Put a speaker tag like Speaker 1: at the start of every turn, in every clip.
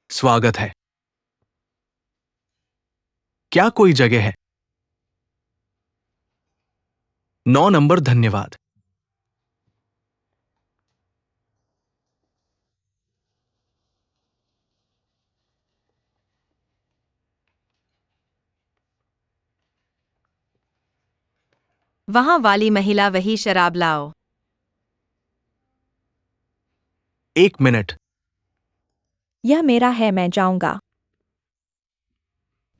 Speaker 1: स्वागत है। क्या कोई जगह है? 9 नंबर, धन्यवाद।
Speaker 2: वहां वाली महिला वही शराब लाओ।
Speaker 1: 1 मिनट।
Speaker 3: यह मेरा है, मैं जाऊंगा।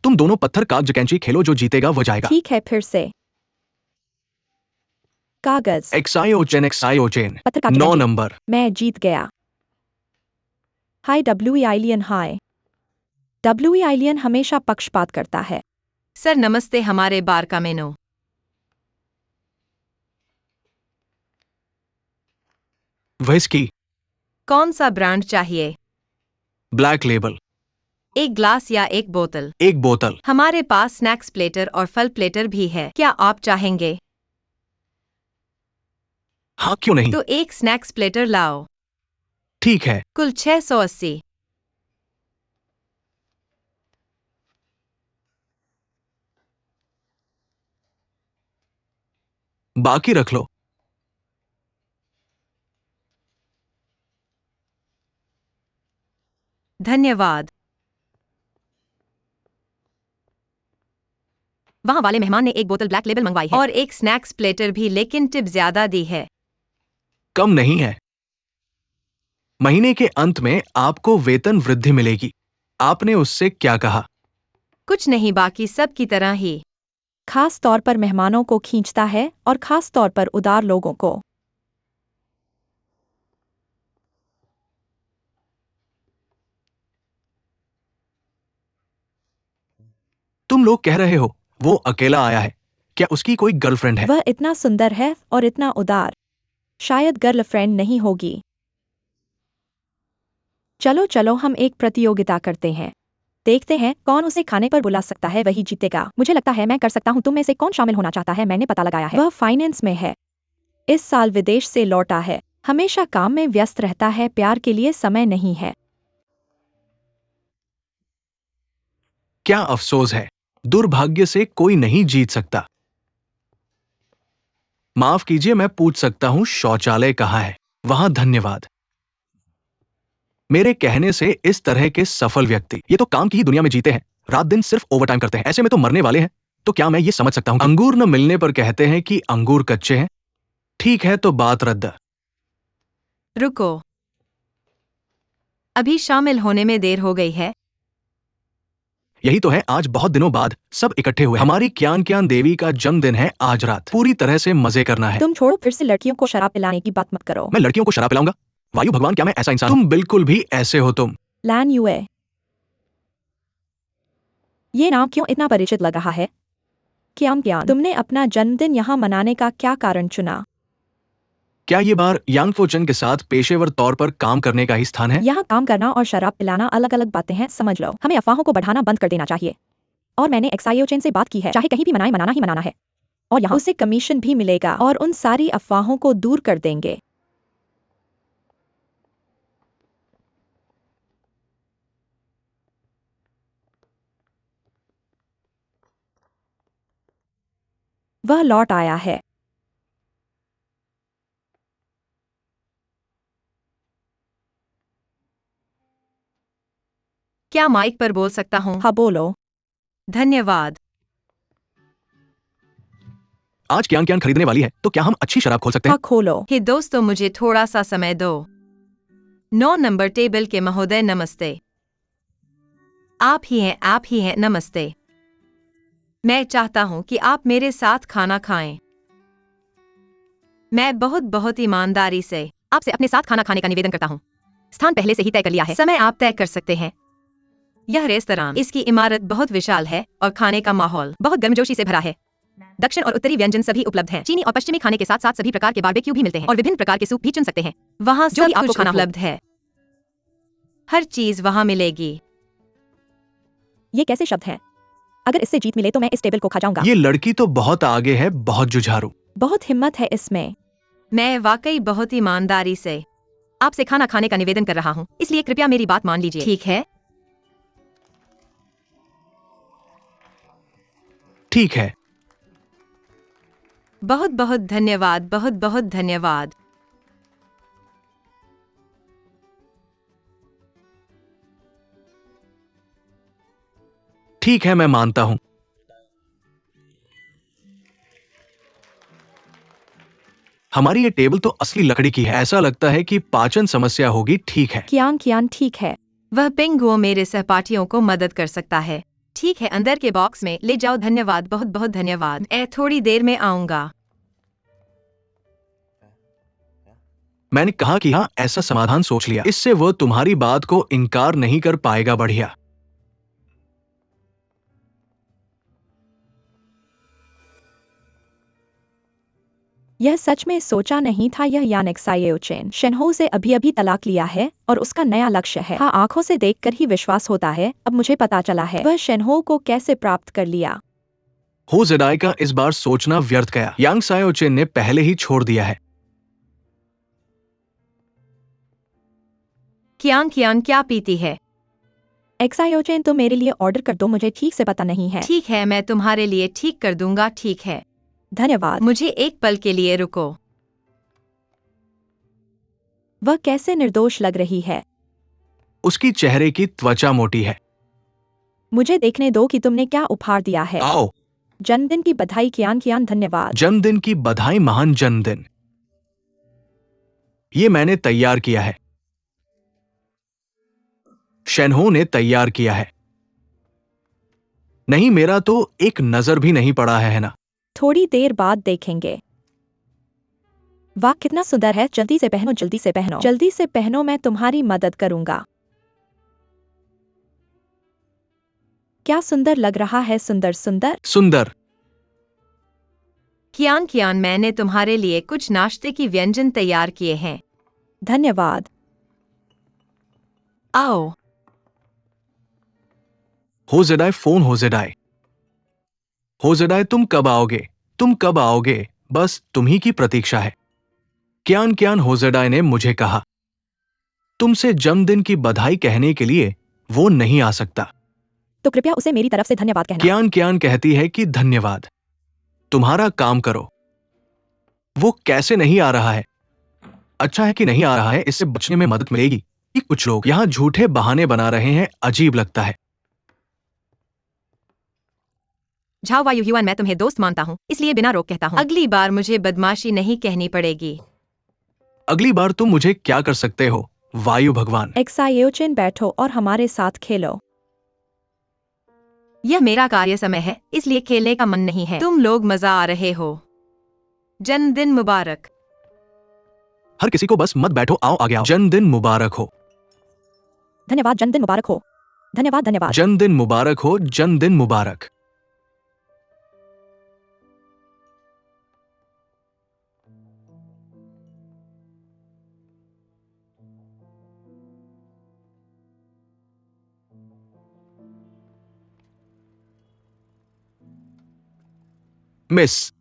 Speaker 1: तुम दोनों पत्थर कागज कैंची खेलो, जो जीतेगा वो जाएगा।
Speaker 3: ठीक है, फिर से। कागज।
Speaker 1: एक्साइओचेन।
Speaker 3: पत्थर कागज
Speaker 1: 9
Speaker 3: कैंची।
Speaker 1: नंबर।
Speaker 3: मैं जीत गया। हाय डब्ल्यू आइलियन, हाय। डब्ल्यू आइलियन हमेशा पक्षपात करता है।
Speaker 2: सर नमस्ते, हमारे बार का मेनू।
Speaker 1: व्हिस्की।
Speaker 2: कौन सा ब्रांड चाहिए?
Speaker 1: Black label.
Speaker 2: एक ग्लास या एक बोतल?
Speaker 1: 1 बोतल।
Speaker 2: हमारे पास स्नैक्स प्लेटर और फल प्लेटर भी है, क्या आप चाहेंगे?
Speaker 1: हाँ, क्यों नहीं?
Speaker 2: तो एक स्नैक्स प्लेटर लाओ।
Speaker 1: ठीक है।
Speaker 2: कुल 680।
Speaker 1: बाकी रख लो।
Speaker 2: धन्यवाद। वहां वाले मेहमान ने एक बोतल ब्लैक लेबल मंगवाई है और एक स्नैक्स प्लेटर भी, लेकिन टिप ज्यादा दी है।
Speaker 1: कम नहीं है। महीने के अंत में आपको वेतन वृद्धि मिलेगी। आपने उससे क्या कहा?
Speaker 2: कुछ नहीं, बाकी सब की तरह ही।
Speaker 3: खास तौर पर मेहमानों को खींचता है और खास तौर पर उदार लोगों को।
Speaker 1: तुम लोग कह रहे हो वो अकेला आया है। क्या उसकी कोई गर्लफ्रेंड है?
Speaker 3: वह इतना सुंदर है और इतना उदार। शायद गर्लफ्रेंड नहीं होगी। चलो चलो, हम एक प्रतियोगिता करते हैं। देखते हैं कौन उसे खाने पर बुला सकता है, वही जीतेगा। मुझे लगता है मैं कर सकता हूँ। तुम में से कौन शामिल होना चाहता है? मैंने पता लगाया है, वह फाइनेंस में है। इस साल विदेश से लौटा है। हमेशा काम में व्यस्त रहता है, प्यार के लिए समय नहीं है।
Speaker 1: क्या अफसोस है। दुर्भाग्य से कोई नहीं जीत सकता। माफ कीजिए, मैं पूछ सकता हूं शौचालय कहाँ है? वहां, धन्यवाद। मेरे कहने से इस तरह के सफल व्यक्ति ये तो काम की ही दुनिया में जीते हैं, रात दिन सिर्फ ओवरटाइम करते हैं, ऐसे में तो मरने वाले हैं। तो क्या मैं ये समझ सकता हूं कि अंगूर न मिलने पर कहते हैं कि अंगूर कच्चे हैं? ठीक है, तो बात रद्द।
Speaker 2: रुको, अभी शामिल होने में देर हो गई है।
Speaker 1: यही तो है, आज बहुत दिनों बाद सब इकट्ठे हुए। हमारी क्यान क्यान देवी का जन्मदिन है आज रात। पूरी तरह से मजे करना है।
Speaker 3: तुम छोड़ो, फिर से लड़कियों को शराब पिलाने की बात मत करो।
Speaker 1: मैं लड़कियों को शराब पिलाऊंगा? वायु भगवान, क्या मैं ऐसा इंसान हूं? तुम बिल्कुल भी ऐसे हो। तुम
Speaker 3: लैन यूए। ये नाम क्यों इतना परिचित लग रहा है? क्याम क्यान, तुमने अपना जन्मदिन यहाँ मनाने का क्या कारण चुना?
Speaker 1: क्या ये बार यांगफोचन के साथ पेशेवर तौर पर काम करने का ही स्थान है?
Speaker 3: यहाँ काम करना और शराब पिलाना अलग अलग बातें हैं, समझ लो। हमें अफवाहों को बढ़ाना बंद कर देना चाहिए। और मैंने एक्साइओचेन से बात की है, चाहे कहीं भी मनाए, मनाना ही मनाना है। और यहाँ उसे कमीशन भी मिलेगा और उन सारी अफवाहों को दूर कर देंगे। वह लौट आया है।
Speaker 2: क्या माइक पर बोल सकता हूँ?
Speaker 3: हाँ, बोलो।
Speaker 2: धन्यवाद।
Speaker 1: आज क्यान क्यान खरीदने वाली है, तो क्या हम अच्छी शराब खोल सकते हैं?
Speaker 3: हाँ, खोलो।
Speaker 2: हे दोस्तों, मुझे थोड़ा सा समय दो। 9 नंबर टेबल के महोदय, नमस्ते। आप ही हैं, नमस्ते। मैं चाहता हूं कि आप मेरे साथ खाना खाएं। मैं बहुत बहुत ईमानदारी से आपसे अपने साथ खाना खाने का निवेदन करता हूं। स्थान पहले से ही तय कर लिया है, समय आप तय कर सकते हैं। यह रेस्तरां, इसकी इमारत बहुत विशाल है और खाने का माहौल बहुत गर्मजोशी से भरा है। दक्षिण और उत्तरी व्यंजन सभी उपलब्ध हैं। चीनी और पश्चिमी खाने के साथ साथ सभी प्रकार के बारबेक्यू भी मिलते हैं और विभिन्न प्रकार के सूप भी चुन सकते हैं। वहाँ जो भी आपको खाना उपलब्ध है, हर चीज वहाँ मिलेगी।
Speaker 3: ये कैसे शब्द हैं? अगर इससे जीत मिले तो मैं इस टेबल को खा जाऊंगा।
Speaker 1: ये लड़की तो बहुत आगे है, बहुत जुझारू।
Speaker 3: बहुत हिम्मत है इसमें।
Speaker 2: मैं वाकई बहुत ईमानदारी से आपसे खाना खाने का निवेदन कर रहा हूँ, इसलिए कृपया मेरी बात मान लीजिए, ठीक है?
Speaker 1: ठीक है।
Speaker 2: बहुत बहुत धन्यवाद, बहुत बहुत धन्यवाद।
Speaker 1: ठीक है, मैं मानता हूं। हमारी ये टेबल तो असली लकड़ी की है। ऐसा लगता है कि पाचन समस्या होगी। ठीक है।
Speaker 3: कियान ठीक है।
Speaker 2: वह पिंगुओ मेरे सहपाठियों को मदद कर सकता है। ठीक है, अंदर के बॉक्स में ले जाओ। धन्यवाद, बहुत बहुत धन्यवाद। थोड़ी देर में आऊंगा।
Speaker 1: मैंने कहा कि हाँ, ऐसा समाधान सोच लिया। इससे वो तुम्हारी बात को इनकार नहीं कर पाएगा। बढ़िया।
Speaker 3: यह सच में सोचा नहीं था। यह यानिक सायोचेन शेनहो से अभी अभी तलाक लिया है और उसका नया लक्ष्य है। हाँ, आंखों से देखकर ही विश्वास होता है। अब मुझे पता चला है वह शेनहो को कैसे प्राप्त कर लिया।
Speaker 1: हो जेडाई का इस बार सोचना व्यर्थ गया। यांग सायोचेन ने पहले ही छोड़ दिया है।
Speaker 2: कियान क्या पीती है?
Speaker 3: एक्सायोचेन, तो मेरे लिए ऑर्डर कर दो, मुझे ठीक से पता नहीं है।
Speaker 2: ठीक है, मैं तुम्हारे लिए ठीक कर दूंगा। ठीक है,
Speaker 3: धन्यवाद।
Speaker 2: मुझे एक पल के लिए रुको।
Speaker 3: वह कैसे निर्दोष लग रही है।
Speaker 1: उसकी चेहरे की त्वचा मोटी है।
Speaker 3: मुझे देखने दो कि तुमने क्या उपहार दिया है।
Speaker 1: आओ।
Speaker 3: जन्मदिन की बधाई कियान, धन्यवाद।
Speaker 1: जन्मदिन की बधाई। महान जन्मदिन। ये मैंने तैयार किया है। शेनहो ने तैयार किया है। नहीं, मेरा तो एक नजर भी नहीं पड़ा है ना?
Speaker 3: थोड़ी देर बाद देखेंगे। वाह, कितना सुंदर है। जल्दी से पहनो, जल्दी से पहनो, जल्दी से पहनो, मैं तुम्हारी मदद करूंगा। क्या सुंदर लग रहा है। सुंदर सुंदर
Speaker 1: सुंदर।
Speaker 2: कियान, मैंने तुम्हारे लिए कुछ नाश्ते की व्यंजन तैयार किए हैं।
Speaker 3: धन्यवाद।
Speaker 2: आओ।
Speaker 1: हो जेडाई, फोन। हो जेडाई। हो जेडाई, तुम कब आओगे? तुम कब आओगे? बस तुम्ही की प्रतीक्षा है। कियान हो जेडाई ने मुझे कहा तुमसे जन्मदिन की बधाई कहने के लिए वो नहीं आ सकता।
Speaker 3: तो कृपया उसे मेरी तरफ से धन्यवाद कहना।
Speaker 1: कियान कहती है कि धन्यवाद। तुम्हारा काम करो। वो कैसे नहीं आ रहा है? अच्छा है कि नहीं आ रहा है, इससे बचने में मदद मिलेगी। कि कुछ लोग यहां झूठे बहाने बना रहे हैं। अजीब लगता है।
Speaker 2: झाओ वायु युआन, मैं तुम्हें दोस्त मानता हूँ, इसलिए बिना रोक कहता हूँ। अगली बार मुझे बदमाशी नहीं कहनी पड़ेगी।
Speaker 1: अगली बार तुम मुझे क्या कर सकते हो, वायु भगवान?
Speaker 3: एक्सायोचेन, बैठो और हमारे साथ खेलो।
Speaker 2: यह मेरा कार्य समय है, इसलिए खेलने का मन नहीं है। तुम लोग मजा आ रहे हो। जन्मदिन मुबारक।
Speaker 1: हर किसी को बस मत बैठो, आओ आगे आओ। जन्मदिन मुबारक हो।
Speaker 3: धन्यवाद। जन्मदिन मुबारक हो। धन्यवाद, धन्यवाद।
Speaker 1: जन्मदिन मुबारक हो। जन्मदिन मुबारक। मिस,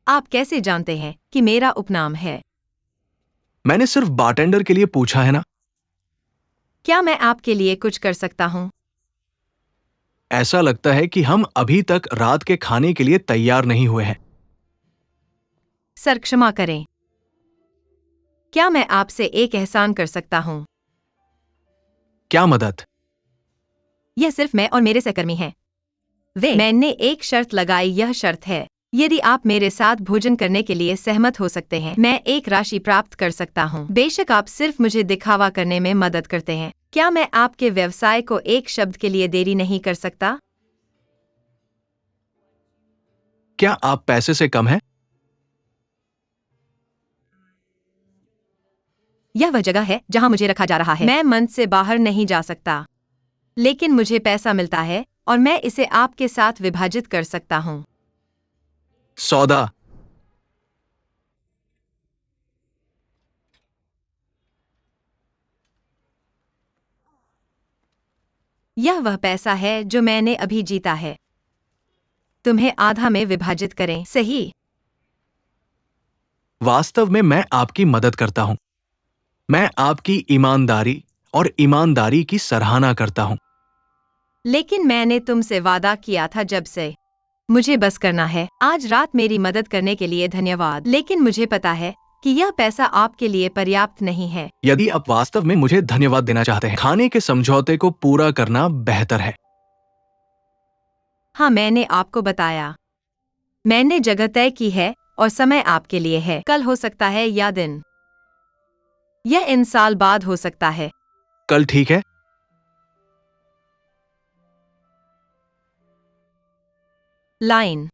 Speaker 2: आप कैसे जानते हैं कि मेरा उपनाम है?
Speaker 1: मैंने सिर्फ बारटेंडर के लिए पूछा है ना।
Speaker 2: क्या मैं आपके लिए कुछ कर सकता हूँ?
Speaker 1: ऐसा लगता है कि हम अभी तक रात के खाने के लिए तैयार नहीं हुए हैं।
Speaker 2: सर, क्षमा करें। क्या मैं आपसे एक एहसान कर सकता हूँ?
Speaker 1: क्या मदद?
Speaker 2: यह सिर्फ मैं और मेरे सहकर्मी हैं। मैंने एक शर्त लगाई। यह शर्त है, यदि आप मेरे साथ भोजन करने के लिए सहमत हो सकते हैं, मैं एक राशि प्राप्त कर सकता हूँ। बेशक आप सिर्फ मुझे दिखावा करने में मदद करते हैं। क्या मैं आपके व्यवसाय को एक शब्द के लिए देरी नहीं कर सकता?
Speaker 1: क्या आप पैसे से कम हैं?
Speaker 2: यह वह जगह है जहाँ मुझे रखा जा रहा है। मैं मंच से बाहर नहीं जा सकता, लेकिन मुझे पैसा मिलता है और मैं इसे आपके साथ विभाजित कर सकता हूँ।
Speaker 1: सौदा।
Speaker 2: यह वह पैसा है जो मैंने अभी जीता है। तुम्हें आधा में विभाजित करें, सही?
Speaker 1: वास्तव में मैं आपकी मदद करता हूं। मैं आपकी ईमानदारी और ईमानदारी की सराहना करता हूं।
Speaker 2: लेकिन मैंने तुमसे वादा किया था जब से। मुझे बस करना है। आज रात मेरी मदद करने के लिए धन्यवाद, लेकिन मुझे पता है कि यह पैसा आपके लिए पर्याप्त नहीं है।
Speaker 1: यदि आप वास्तव में मुझे धन्यवाद देना चाहते हैं, खाने के समझौते को पूरा करना बेहतर है।
Speaker 2: हाँ, मैंने आपको बताया। मैंने जगह तय की है और समय आपके लिए है। कल हो सकता है या दिन। यह इन साल बाद हो सकता है।
Speaker 1: कल ठीक है।
Speaker 2: लाइन।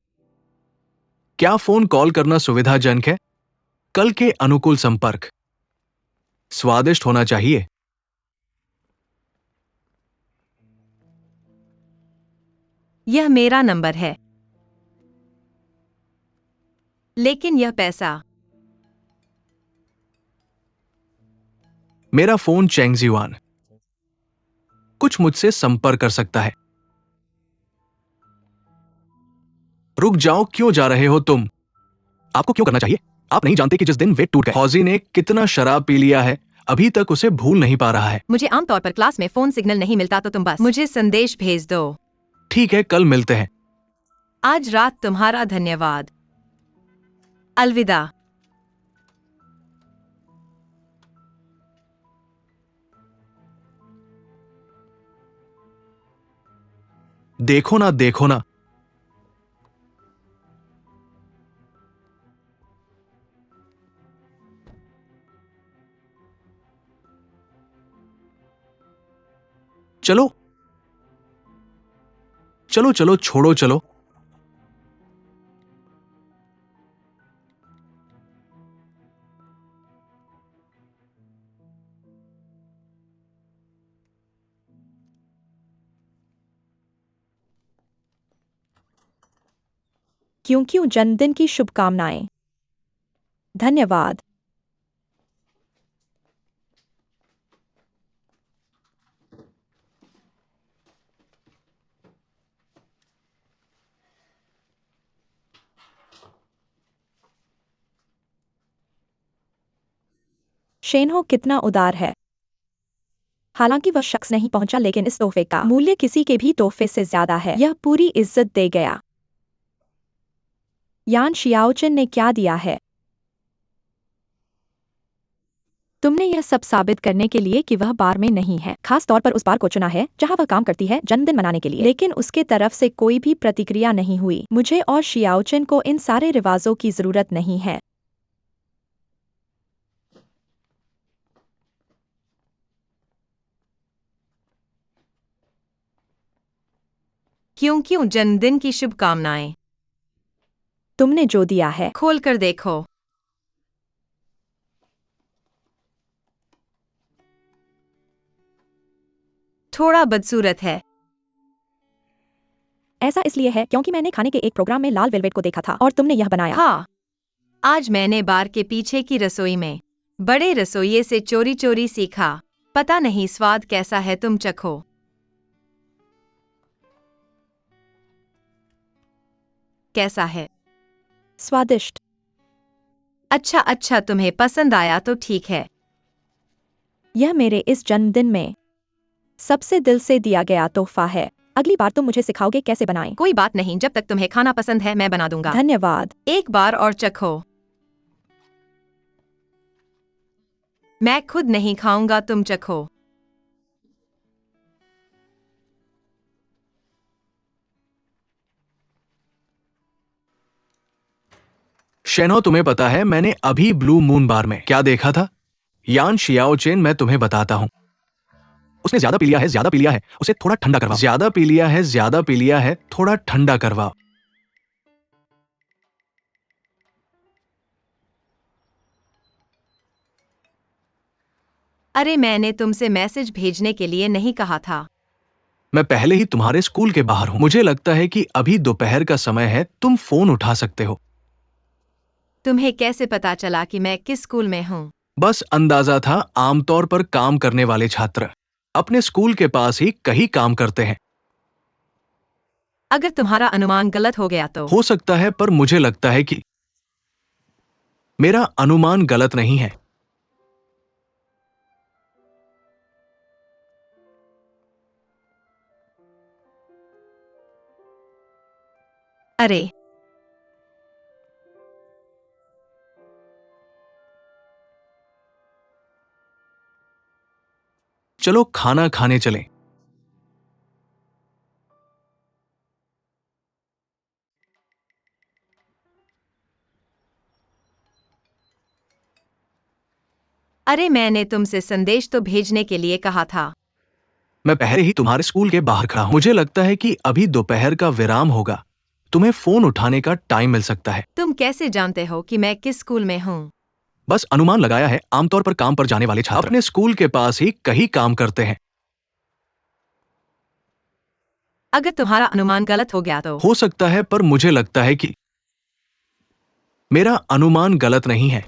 Speaker 1: क्या फोन कॉल करना सुविधाजनक है? कल के अनुकूल संपर्क। स्वादिष्ट होना चाहिए।
Speaker 2: यह मेरा नंबर है। लेकिन यह पैसा।
Speaker 1: मेरा फोन चेंगजीवान कुछ मुझसे संपर्क कर सकता है। रुक जाओ, क्यों जा रहे हो तुम? आपको क्यों करना चाहिए? आप नहीं जानते कि जिस दिन वे टूट गए, हौजी ने कितना शराब पी लिया है, अभी तक उसे भूल नहीं पा रहा है।
Speaker 2: मुझे आमतौर पर क्लास में फोन सिग्नल नहीं मिलता, तो तुम बस मुझे संदेश भेज दो।
Speaker 1: ठीक है, कल मिलते हैं।
Speaker 2: आज रात तुम्हारा धन्यवाद। अलविदा।
Speaker 1: देखो ना, देखो ना। चलो चलो चलो, छोड़ो, चलो।
Speaker 3: क्योंकि जन्मदिन की शुभकामनाएं। धन्यवाद। शेनहो कितना उदार है। हालांकि वह शख्स नहीं पहुंचा, लेकिन इस तोहफे का मूल्य किसी के भी तोहफे से ज्यादा है। यह पूरी इज्जत दे गया। यान शियाओचन ने क्या दिया है? तुमने यह सब साबित करने के लिए कि वह बार में नहीं है, खास तौर पर उस बार को चुना है जहां वह काम करती है जन्मदिन मनाने के लिए, लेकिन उसके तरफ से कोई भी प्रतिक्रिया नहीं हुई। मुझे और शियाओचन को इन सारे रिवाजों की जरूरत नहीं है।
Speaker 2: क्यों जन्मदिन की शुभकामनाएं।
Speaker 3: तुमने जो दिया है।
Speaker 2: खोल कर देखो। थोड़ा बदसूरत है।
Speaker 3: ऐसा इसलिए है क्योंकि मैंने खाने के एक प्रोग्राम में लाल वेलवेट को देखा था और तुमने यह बनाया।
Speaker 2: हाँ, आज मैंने बार के पीछे की रसोई में बड़े रसोइये से चोरी चोरी सीखा। पता नहीं स्वाद कैसा है, तुम चखो। कैसा है?
Speaker 3: स्वादिष्ट।
Speaker 2: अच्छा अच्छा, तुम्हें पसंद आया तो ठीक है।
Speaker 3: यह मेरे इस जन्मदिन में सबसे दिल से दिया गया तोहफा है। अगली बार तुम मुझे सिखाओगे कैसे बनाएं।
Speaker 2: कोई बात नहीं, जब तक तुम्हें खाना पसंद है मैं बना दूंगा।
Speaker 3: धन्यवाद।
Speaker 2: एक बार और चखो। मैं खुद नहीं खाऊंगा, तुम चखो।
Speaker 1: शेनो, तुम्हें पता है मैंने अभी ब्लू मून बार में क्या देखा था? यान शियाओचेन, मैं तुम्हें बताता हूं। उसने ज्यादा पी लिया है, ज्यादा पी लिया है, उसे थोड़ा ठंडा करवाओ। ज्यादा पी लिया है, ज्यादा पी लिया है, थोड़ा ठंडा करवाओ।
Speaker 2: अरे, मैंने तुमसे मैसेज भेजने के लिए नहीं कहा था।
Speaker 1: मैं पहले ही तुम्हारे स्कूल के बाहर हूं। मुझे लगता है कि अभी दोपहर का समय है, तुम फोन उठा सकते हो।
Speaker 2: तुम्हें कैसे पता चला कि मैं किस स्कूल में हूँ?
Speaker 1: बस अंदाजा था, आमतौर पर काम करने वाले छात्र अपने स्कूल के पास ही कहीं काम करते हैं।
Speaker 2: अगर तुम्हारा अनुमान गलत हो गया तो?
Speaker 1: हो सकता है, पर मुझे लगता है कि मेरा अनुमान गलत नहीं है।
Speaker 2: अरे
Speaker 1: चलो खाना खाने चलें।
Speaker 2: अरे मैंने तुमसे संदेश तो भेजने के लिए कहा था।
Speaker 1: मैं पहले ही तुम्हारे स्कूल के बाहर खड़ा हूं। मुझे लगता है कि अभी दोपहर का विराम होगा। तुम्हें फोन उठाने का टाइम मिल सकता है।
Speaker 2: तुम कैसे जानते हो कि मैं किस स्कूल में हूँ?
Speaker 1: बस अनुमान लगाया है। आमतौर पर काम पर जाने वाले छात्र अपने स्कूल के पास ही कहीं काम करते हैं।
Speaker 2: अगर तुम्हारा अनुमान गलत हो गया तो
Speaker 1: हो सकता है, पर मुझे लगता है कि मेरा अनुमान गलत नहीं है।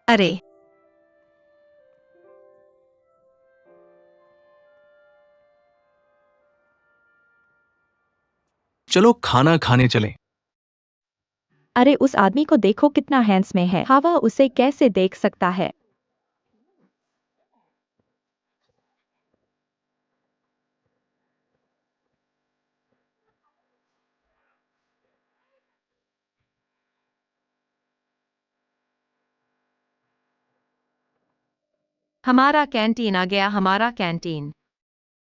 Speaker 2: अरे
Speaker 1: चलो खाना खाने चलें।
Speaker 3: अरे उस आदमी को देखो कितना हैंड्स में है। हवा उसे कैसे देख सकता है?
Speaker 2: हमारा कैंटीन आ गया। हमारा कैंटीन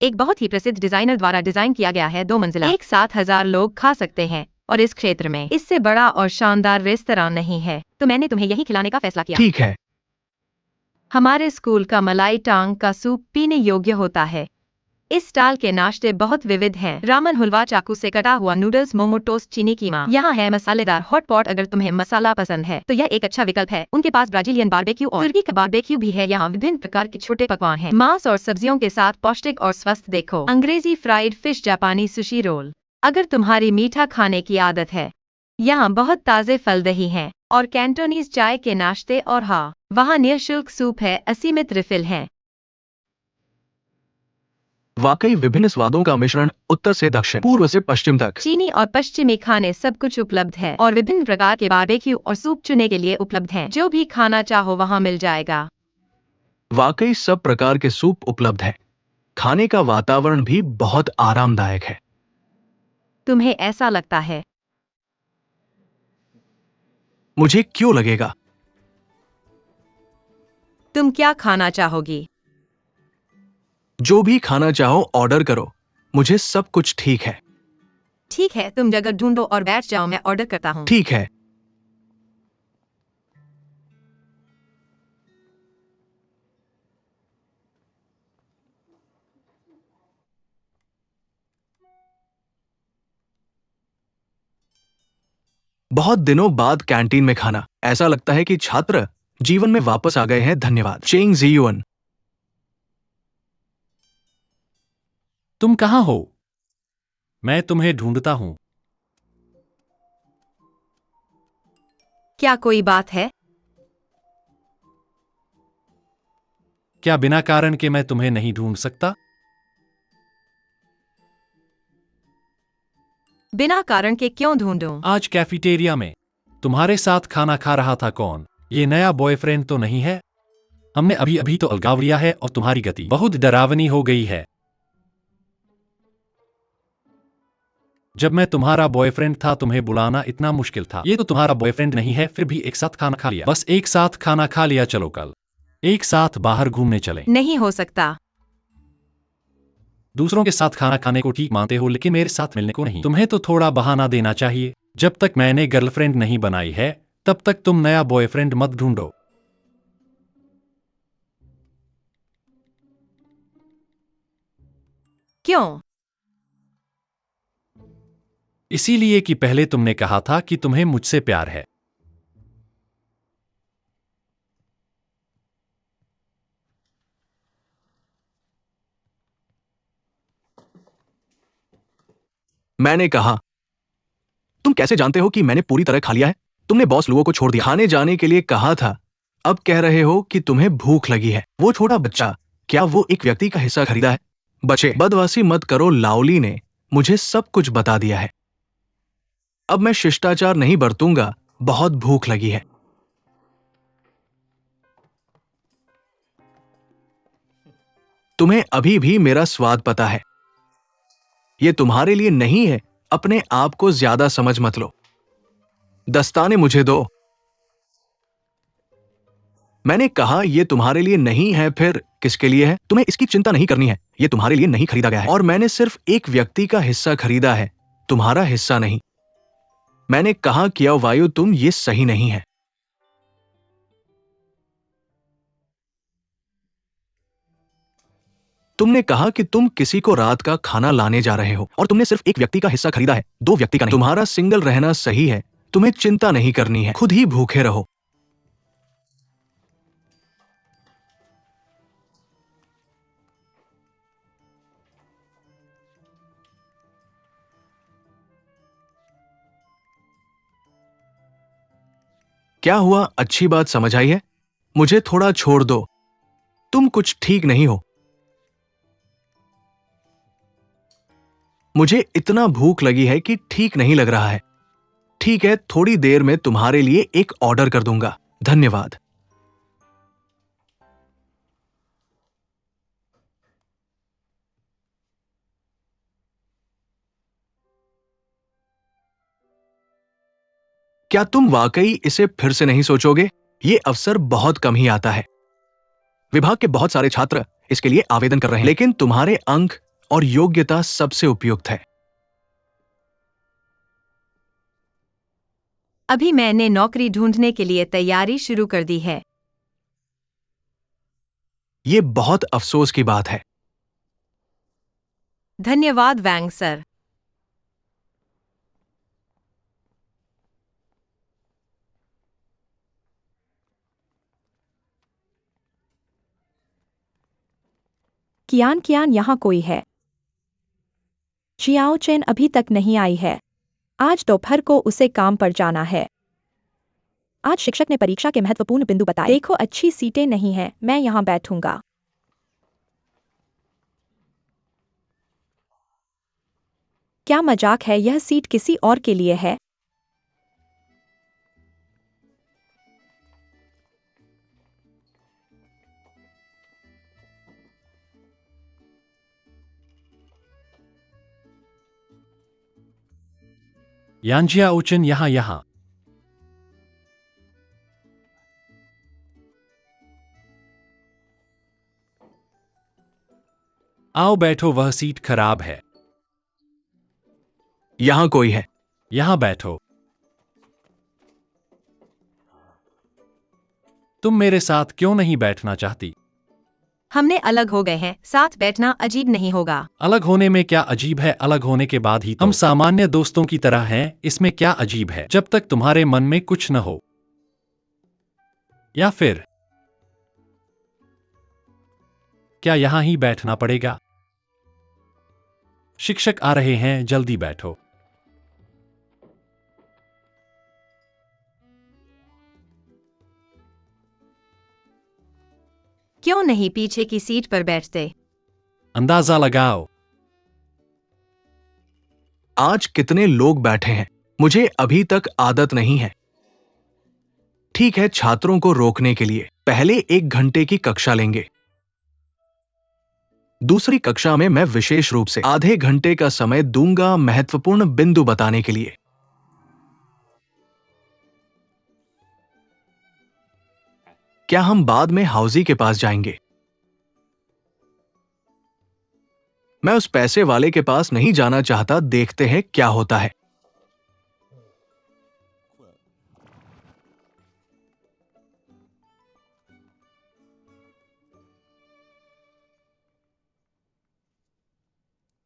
Speaker 2: एक बहुत ही प्रसिद्ध डिजाइनर द्वारा डिजाइन किया गया है। 2 मंजिला, एक साथ 1000 लोग खा सकते हैं और इस क्षेत्र में इससे बड़ा और शानदार रेस्तरां नहीं है, तो मैंने तुम्हें यही खिलाने का फैसला किया।
Speaker 1: ठीक है।
Speaker 2: हमारे स्कूल का मलाई टांग का सूप पीने योग्य होता है। इस स्टाल के नाश्ते बहुत विविध हैं। रामन हुलवा, चाकू से कटा हुआ नूडल्स, मोमो टोस्ट, चीनी कीमा। यहाँ है मसालेदार हॉट पॉट। अगर तुम्हें मसाला पसंद है तो यह एक अच्छा विकल्प है। उनके पास ब्राजीलियन बारबेक्यू और तुर्की का बारबेक्यू भी है। यहाँ विभिन्न प्रकार के छोटे पकवान हैं, मांस और सब्जियों के साथ पौष्टिक और स्वस्थ। देखो, अंग्रेजी फ्राइड फिश, जापानी सुशी रोल। अगर तुम्हारी मीठा खाने की आदत है, यहाँ बहुत ताजे फल दही हैं और कैंटोनीज चाय के नाश्ते। और हाँ, वहाँ निःशुल्क सूप है, असीमित रिफिल है।
Speaker 1: वाकई विभिन्न स्वादों का मिश्रण, उत्तर से दक्षिण, पूर्व से पश्चिम तक।
Speaker 2: चीनी और पश्चिमी खाने सब कुछ उपलब्ध है और विभिन्न प्रकार के बारबेक्यू और सूप चुने के लिए उपलब्ध हैं। जो भी खाना चाहो वहाँ मिल जाएगा।
Speaker 1: वाकई सब प्रकार के सूप उपलब्ध है। खाने का वातावरण भी बहुत आरामदायक है।
Speaker 2: तुम्हें ऐसा लगता है?
Speaker 1: मुझे क्यों लगेगा?
Speaker 2: तुम क्या खाना चाहोगी?
Speaker 1: जो भी खाना चाहो ऑर्डर करो। मुझे सब कुछ ठीक है।
Speaker 2: ठीक है, तुम जगह ढूंढो और बैठ जाओ, मैं ऑर्डर करता हूँ।
Speaker 1: ठीक है। बहुत दिनों बाद कैंटीन में खाना। ऐसा लगता है कि छात्र जीवन में वापस आ गए हैं। धन्यवाद चेंग जीयुअन।
Speaker 4: तुम कहाँ हो? मैं तुम्हें ढूंढता हूं।
Speaker 2: क्या कोई बात है?
Speaker 4: क्या बिना कारण के मैं तुम्हें नहीं ढूंढ सकता?
Speaker 2: बिना कारण के क्यों ढूंढूं?
Speaker 4: आज कैफेटेरिया में तुम्हारे साथ खाना खा रहा था कौन? ये नया बॉयफ्रेंड तो नहीं है? हमने अभी अभी तो अलगाव लिया है और तुम्हारी गति बहुत डरावनी हो गई है। जब मैं तुम्हारा बॉयफ्रेंड था तुम्हें बुलाना इतना मुश्किल था। ये तो तुम्हारा बॉयफ्रेंड नहीं है, फिर भी एक साथ खाना खा लिया। बस एक साथ खाना खा लिया। चलो कल एक साथ बाहर घूमने चलें।
Speaker 2: नहीं हो सकता।
Speaker 4: दूसरों के साथ खाना खाने को ठीक मानते हो, लेकिन मेरे साथ मिलने को नहीं। तुम्हें तो थोड़ा बहाना देना चाहिए। जब तक मैंने गर्लफ्रेंड नहीं बनाई है तब तक तुम नया बॉयफ्रेंड मत ढूंढो।
Speaker 2: क्यों?
Speaker 4: इसीलिए कि पहले तुमने कहा था कि तुम्हें मुझसे प्यार है।
Speaker 1: मैंने कहा, तुम कैसे जानते हो कि मैंने पूरी तरह खा लिया है? तुमने बॉस लोगों को छोड़ दिया, खाने जाने के लिए कहा था। अब कह रहे हो कि तुम्हें भूख लगी है। वो छोटा बच्चा, क्या वो एक व्यक्ति का हिस्सा खरीदा है? बच्चे, बदवासी मत करो। लाओली ने मुझे सब कुछ बता दिया है। अब मैं शिष्टाचार नहीं बरतूंगा। बहुत भूख लगी है। तुम्हें अभी भी मेरा स्वाद पता है। ये तुम्हारे लिए नहीं है, अपने आप को ज्यादा समझ मत लो। दस्ताने मुझे दो। मैंने कहा ये तुम्हारे लिए नहीं है, फिर किसके लिए है? तुम्हें इसकी चिंता नहीं करनी है, ये तुम्हारे लिए नहीं खरीदा गया है। और मैंने सिर्फ एक व्यक्ति का हिस्सा खरीदा है, तुम्हारा हिस्सा नहीं। मैंने कहा किया वायु, तुम ये सही नहीं है। तुमने कहा कि तुम किसी को रात का खाना लाने जा रहे हो और तुमने सिर्फ एक व्यक्ति का हिस्सा खरीदा है, दो व्यक्ति का नहीं। तुम्हारा सिंगल रहना सही है, तुम्हें चिंता नहीं करनी है, खुद ही भूखे रहो। क्या हुआ, अच्छी बात समझ आई है? मुझे थोड़ा छोड़ दो, तुम कुछ ठीक नहीं हो। मुझे इतना भूख लगी है कि ठीक नहीं लग रहा है। ठीक है, थोड़ी देर में तुम्हारे लिए एक ऑर्डर कर दूंगा। धन्यवाद। क्या तुम वाकई इसे फिर से नहीं सोचोगे? ये अवसर बहुत कम ही आता है। विभाग के बहुत सारे छात्र इसके लिए आवेदन कर रहे हैं, लेकिन तुम्हारे अंक और योग्यता सबसे उपयुक्त है।
Speaker 2: अभी मैंने नौकरी ढूंढने के लिए तैयारी शुरू कर दी है।
Speaker 1: ये बहुत अफसोस की बात है।
Speaker 2: धन्यवाद वैंग सर।
Speaker 3: कियान कियान यहाँ कोई है? चियाओ चेन अभी तक नहीं आई है। आज दोपहर को उसे काम पर जाना है। आज शिक्षक ने परीक्षा के महत्वपूर्ण बिंदु बताए। देखो, अच्छी सीटें नहीं हैं, मैं यहाँ बैठूंगा। क्या मजाक है, यह सीट किसी और के लिए है।
Speaker 4: यांजिया ओचन यहाँ यहाँ। आओ बैठो, वह सीट खराब है।
Speaker 1: यहां कोई है?
Speaker 4: यहाँ बैठो। तुम मेरे साथ क्यों नहीं बैठना चाहती?
Speaker 2: हमने अलग हो गए हैं, साथ बैठना अजीब नहीं होगा।
Speaker 4: अलग होने में क्या अजीब है? अलग होने के बाद ही हम सामान्य दोस्तों की तरह हैं, इसमें क्या अजीब है? जब तक तुम्हारे मन में कुछ न हो। या फिर क्या यहां ही बैठना पड़ेगा? शिक्षक आ रहे हैं, जल्दी बैठो।
Speaker 2: क्यों नहीं पीछे की सीट पर बैठते?
Speaker 4: अंदाजा लगाओ।
Speaker 1: आज कितने लोग बैठे हैं? मुझे अभी तक आदत नहीं है। ठीक है, छात्रों को रोकने के लिए पहले 1 घंटे की कक्षा लेंगे। दूसरी कक्षा में मैं विशेष रूप से आधे घंटे का समय दूंगा महत्वपूर्ण बिंदु बताने के लिए। क्या हम बाद में हाउजी के पास जाएंगे? मैं उस पैसे वाले के पास नहीं जाना चाहता, देखते हैं क्या होता है।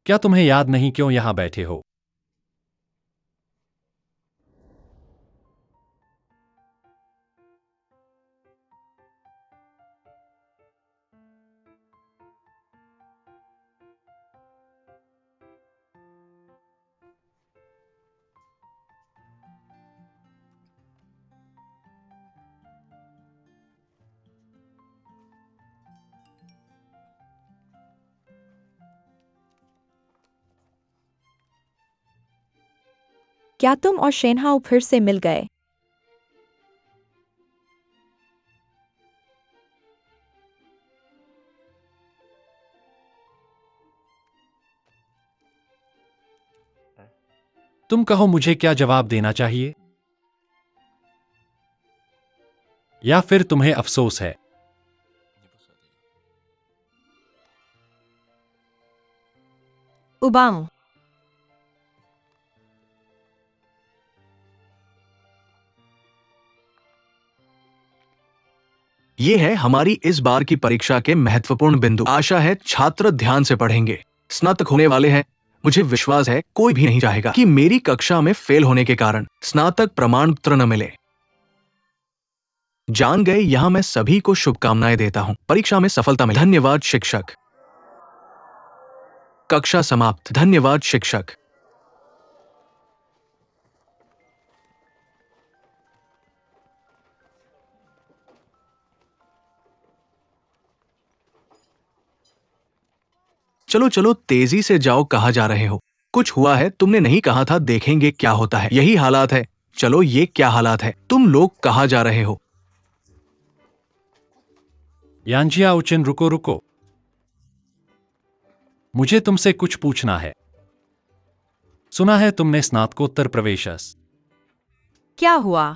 Speaker 4: क्या तुम्हें याद नहीं क्यों यहां बैठे हो?
Speaker 3: क्या तुम और शेनहाओ फिर से मिल गए?
Speaker 4: तुम कहो मुझे क्या जवाब देना चाहिए? या फिर तुम्हें अफसोस है?
Speaker 2: उबाऊं।
Speaker 1: ये है हमारी इस बार की परीक्षा के महत्वपूर्ण बिंदु। आशा है छात्र ध्यान से पढ़ेंगे। स्नातक होने वाले हैं। मुझे विश्वास है कोई भी नहीं चाहेगा कि मेरी कक्षा में फेल होने के कारण स्नातक प्रमाण पत्र न मिले। जान गए, यहां मैं सभी को शुभकामनाएं देता हूं। परीक्षा में सफलता मिले। धन्यवाद शिक्षक। कक्षा समाप्त। धन्यवाद शिक्षक। चलो चलो तेजी से जाओ, कहां जा रहे हो? कुछ हुआ है? तुमने नहीं कहा था देखेंगे क्या होता है। यही हालात है। चलो, ये क्या हालात है? तुम लोग कहां जा रहे हो?
Speaker 4: यांजिया उचिन, रुको रुको, मुझे तुमसे कुछ पूछना है। सुना है तुमने स्नातकोत्तर प्रवेशस।
Speaker 2: क्या हुआ?